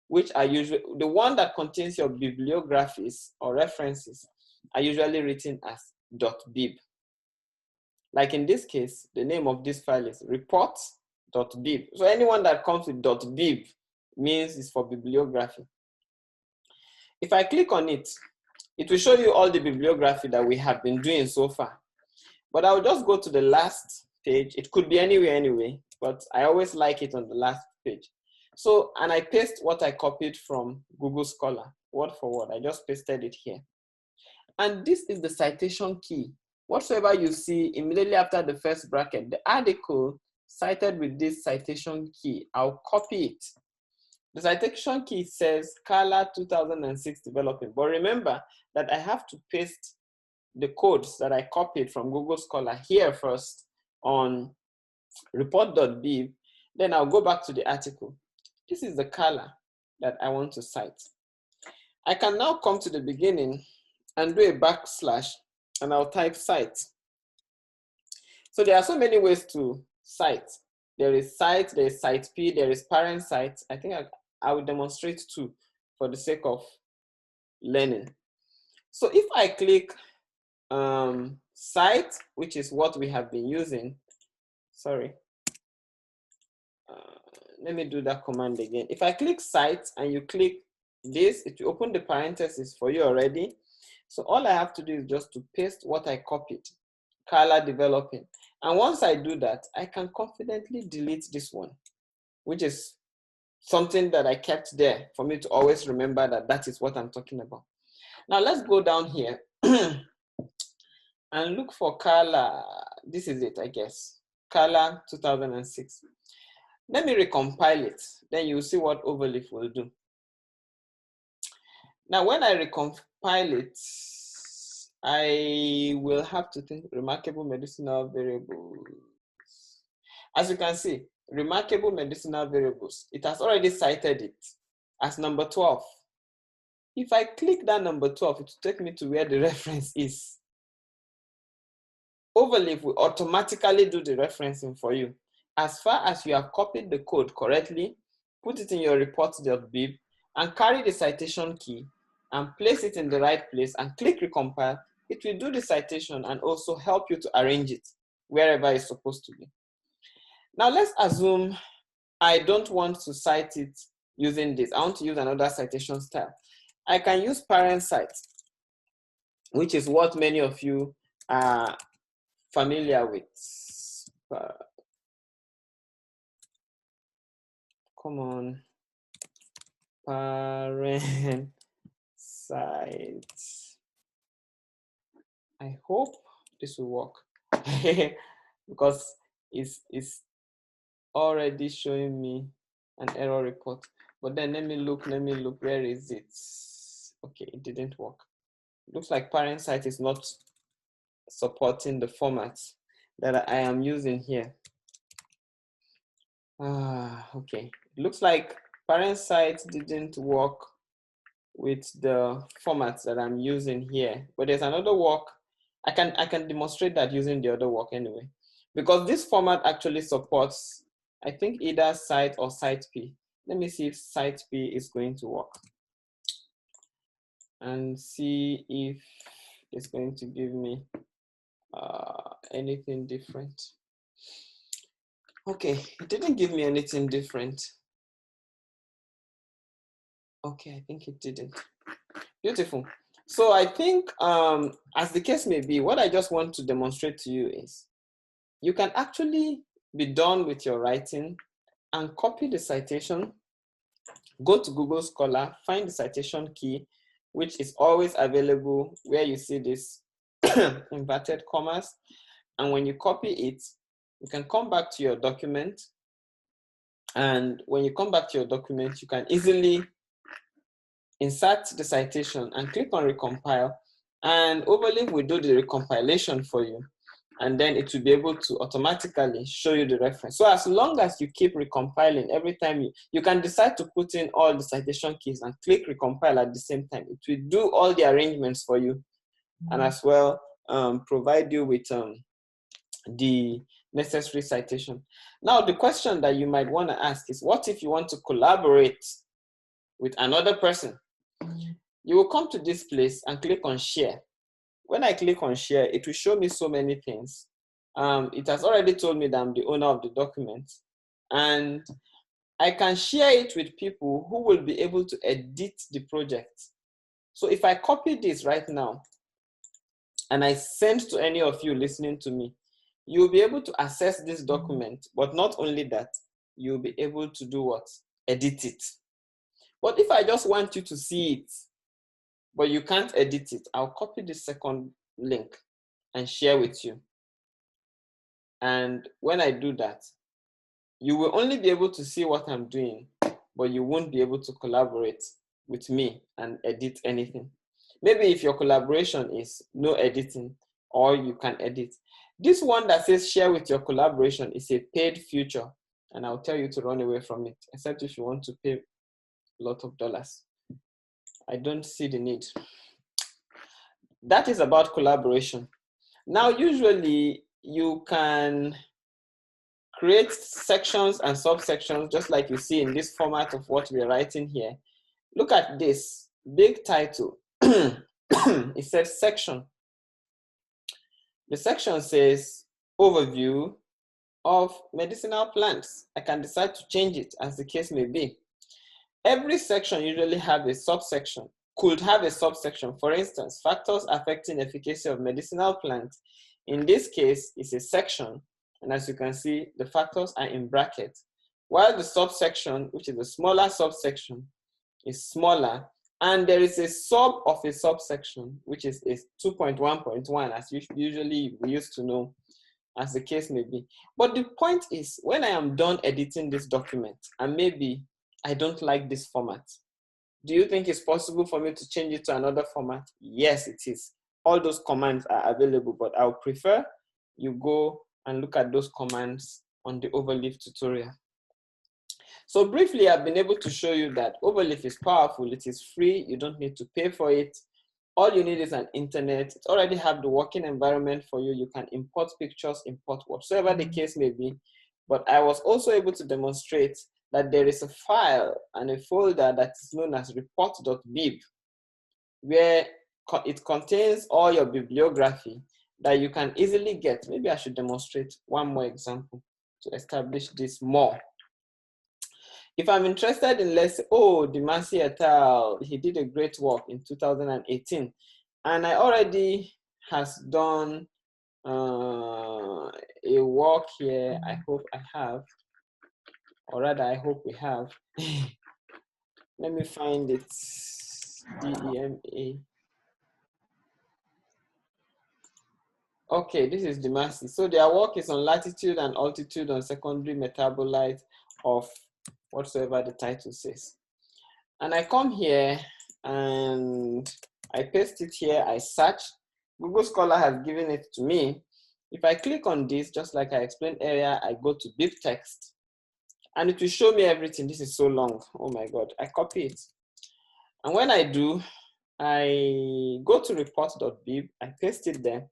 which are usually, the one that contains your bibliographies or references are usually written as .bib. Like in this case, the name of this file is reports.bib. So anyone that comes with .bib means it's for bibliography. If I click on it, it will show you all the bibliography that we have been doing so far. But I'll just go to the last page. It could be anywhere anyway, but I always like it on the last page. So, and I paste what I copied from Google Scholar, word for word. I just pasted it here. And this is the citation key. Whatsoever you see immediately after the first bracket, the article cited with this citation key, I'll copy it. The citation key says Scala 2006 developing. But remember that I have to paste the codes that I copied from Google Scholar here first on report.bib. Then I'll go back to the article. This is the color that I want to cite. I can now come to the beginning and do a backslash, and I'll type cite. So there are so many ways to cite. There is cite, there is cite P, there is parent cite. I think I will demonstrate two for the sake of learning. So if I click cite, which is what we have been using, sorry. Let me do that command again. If I click cite and you click this, it will open the parentheses for you already. So all I have to do is just to paste what I copied, color developing. And once I do that, I can confidently delete this one, which is something that I kept there for me to always remember that that is what I'm talking about. Now let's go down here and look for color. This is it, I guess. Color 2006. Let me recompile it. Then you'll see what Overleaf will do. Now, when I recompile it, I will have to think remarkable medicinal variables. As you can see, remarkable medicinal variables, it has already cited it as number 12. If I click that number 12, it will take me to where the reference is. Overleaf will automatically do the referencing for you. As far as you have copied the code correctly, put it in your report.bib and carry the citation key and place it in the right place and click recompile, it will do the citation and also help you to arrange it wherever it's supposed to be. Now let's assume I don't want to cite it using this. I want to use another citation style. I can use parent cite, which is what many of you are familiar with. Come on, parent cite. I hope this will work because it's already showing me an error report. But then let me look, where is it? Okay, it didn't work. It looks like parent cite is not supporting the format that I am using here. Okay, it looks like parent cite didn't work with the formats that I'm using here, but there's another work. I can demonstrate that using the other work anyway, because this format actually supports, I think, either cite or cite p. Let me see if cite p is going to work and see if it's going to give me anything different. Okay, it didn't give me anything different. Okay, I think it didn't. Beautiful. So I think, as the case may be, what I just want to demonstrate to you is you can actually be done with your writing and copy the citation, go to Google Scholar, find the citation key, which is always available where you see this inverted commas. And when you copy it, you can come back to your document. And when you come back to your document, you can easily insert the citation and click on recompile, and Overleaf will do the recompilation for you, and then it will be able to automatically show you the reference. So as long as you keep recompiling every time, you can decide to put in all the citation keys and click recompile at the same time. It will do all the arrangements for you, and as well provide you with the necessary citation. Now the question that you might want to ask is, what if you want to collaborate with another person? You will come to this place and click on share. When I click on share, it will show me so many things. It has already told me that I'm the owner of the document, and I can share it with people who will be able to edit the project. So if I copy this right now and I send to any of you listening to me, you'll be able to access this document, but not only that, you'll be able to do what? Edit it. But if I just want you to see it, but you can't edit it, I'll copy the second link and share with you. And when I do that, you will only be able to see what I'm doing, but you won't be able to collaborate with me and edit anything. Maybe if your collaboration is no editing, or you can edit. This one that says share with your collaboration is a paid feature, and I'll tell you to run away from it, except if you want to pay a lot of dollars. I don't see the need. That is about collaboration. Now, usually you can create sections and subsections, just like you see in this format of what we're writing here. Look at this big title. It says section. The section says overview of medicinal plants. I can decide to change it as the case may be. Every section usually have a subsection, could have a subsection. For instance, factors affecting efficacy of medicinal plants. In this case, it's a section, and as you can see, the factors are in brackets, while the subsection, which is a smaller subsection, is smaller, and there is a sub of a subsection, which is 2.1.1, as usually we used to know, as the case may be. But the point is, when I am done editing this document, and maybe I don't like this format, do you think it's possible for me to change it to another format? Yes, it is. all those commands are available, but I would prefer you go and look at those commands on the Overleaf tutorial. So briefly, I've been able to show you that Overleaf is powerful. It is free. You don't need to pay for it. All you need is an internet. It already have the working environment for you. You can import pictures, import whatsoever the case may be. But I was also able to demonstrate that there is a file and a folder that is known as report.bib, where it contains all your bibliography that you can easily get. Maybe I should demonstrate one more example to establish this more. If I'm interested in, let's say, oh, Dimasi et al., he did a great work in 2018, and I already has done a work here. I hope I have, or rather, I hope we have. Let me find it. DEMA. Okay, this is Dimasi. So their work is on latitude and altitude on secondary metabolite of whatsoever the title says. And I come here and I paste it here, I search. Google Scholar has given it to me. If I click on this, just like I explained earlier, I go to bib text and it will show me everything. This is so long. Oh my God, I copy it. And when I do, I go to report.bib, I paste it there,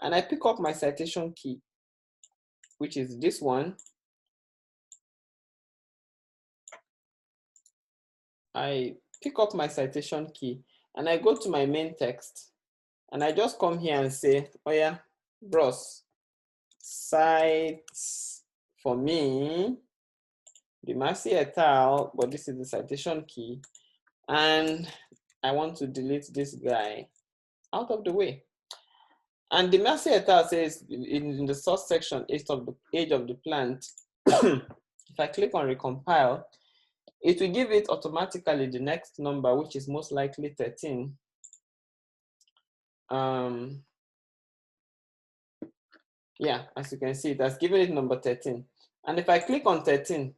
and I pick up my citation key, which is this one. I pick up my citation key and I go to my main text and I just come here and say, oh yeah, bros, cite for me, Dimasi et al., but this is the citation key, and I want to delete this guy out of the way. And Dimasi et al. Says in the source section, age of the plant, if I click on recompile, it will give it automatically the next number, which is most likely 13. Yeah, as you can see, it has given it number 13. And if I click on 13,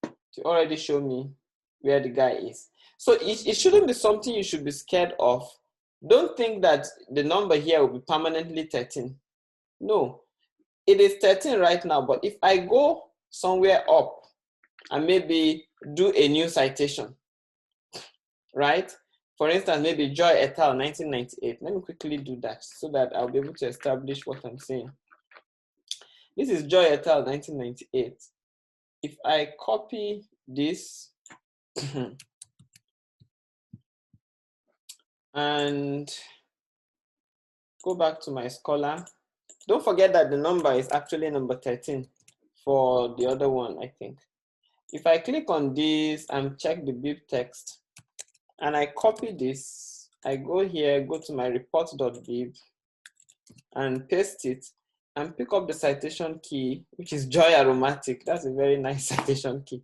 it already show me where the guy is. So it shouldn't be something you should be scared of. Don't think that the number here will be permanently 13. No, it is 13 right now, but if I go somewhere up and maybe do a new citation, right? For instance, maybe Joy et al. 1998. Let me quickly do that so that I'll be able to establish what I'm saying. This is Joy et al. 1998. If I copy this and go back to my Scholar, don't forget that the number is actually number 13 for the other one, I think. If I click on this and check the bib text, and I copy this, I go here, go to my report.bib and paste it and pick up the citation key, which is Joy Aromatic. That's a very nice citation key.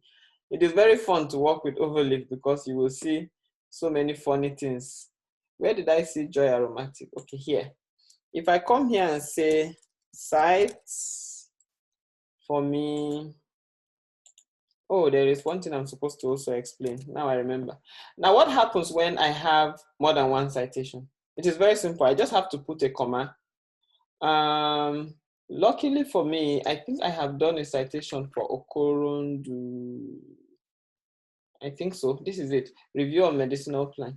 It is very fun to work with Overleaf because you will see so many funny things. Where did I see Joy Aromatic? Okay, here. If I come here and say cite for me, oh, there is one thing I'm supposed to also explain. Now I remember. Now what happens when I have more than one citation? It is very simple. I just have to put a comma. Luckily for me, I think I have done a citation for Okorondu. I think so. This is it. Review of medicinal plant.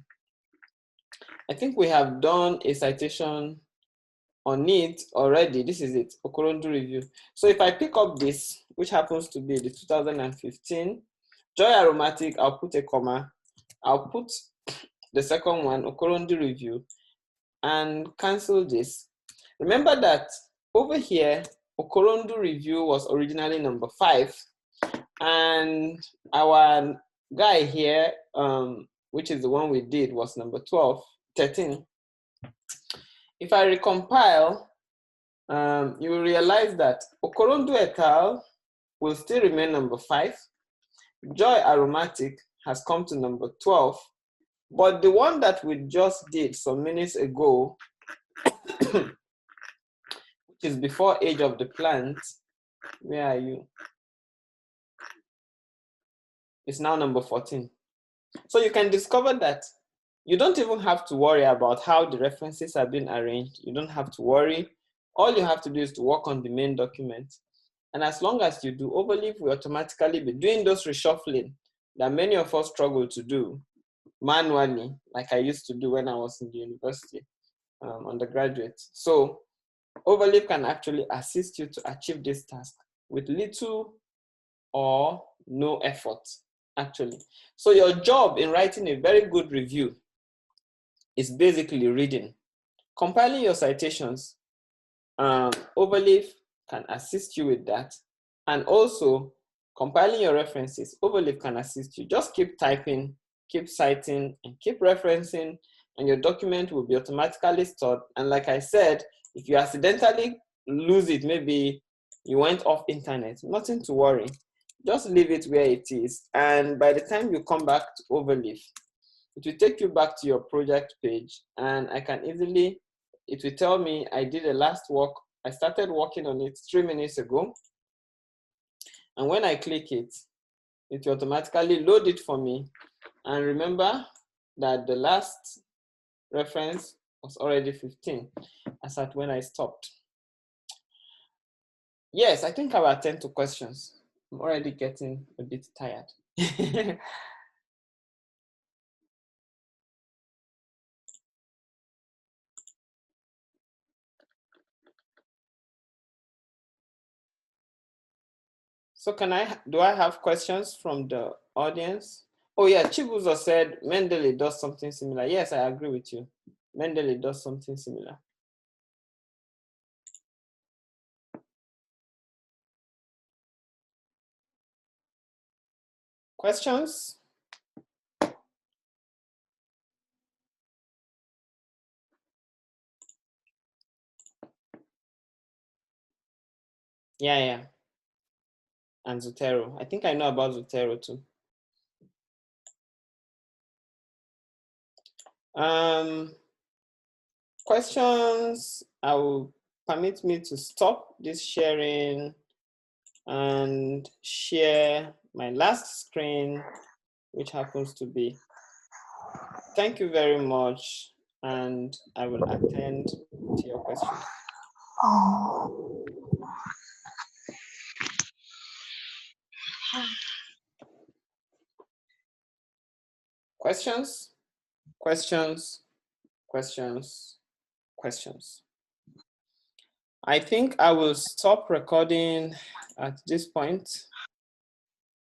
I think we have done a citation on it already. This is it, Okorondu review. So if I pick up this, which happens to be the 2015, Joy Aromatic, I'll put a comma. I'll put the second one, Okorondu review, and cancel this. Remember that over here, Okorondu review was originally number 5, and our guy here, which is the one we did, was number 13. If I recompile, you will realize that Okorondu et al. Will still remain number 5. Joy Aromatic has come to number 12, but the one that we just did some minutes ago, which is before age of the plant, where are you? It's now number 14. So you can discover that You don't even have to worry about how the references are being arranged. You don't have to worry. All you have to do is to work on the main document. And as long as you do, Overleaf will automatically be doing those reshuffling that many of us struggle to do manually, like I used to do when I was in the university, undergraduate. So Overleaf can actually assist you to achieve this task with little or no effort, actually. So your job in writing a very good review is basically reading. Compiling your citations, Overleaf can assist you with that. And also compiling your references, Overleaf can assist you. Just keep typing, keep citing, and keep referencing, and your document will be automatically stored. And like I said, if you accidentally lose it, maybe you went off internet, nothing to worry. Just leave it where it is. And by the time you come back to Overleaf, it will take you back to your project page, and I can easily, it will tell me I did a last work. I started working on it 3 minutes ago. And when I click it, it will automatically load it for me. And remember that the last reference was already 15 as at when I stopped. Yes, I think I will attend to questions. I'm already getting a bit tired. So do I have questions from the audience? Oh yeah, Chibuzo said Mendeley does something similar. Yes, I agree with you. Mendeley does something similar. Questions? Yeah. And Zotero. I think I know about Zotero too. Questions? I will permit me to stop this sharing and share my last screen, which happens to be. Thank you very much, and I will attend to your questions. Questions? Questions? Questions? Questions? I think I will stop recording at this point.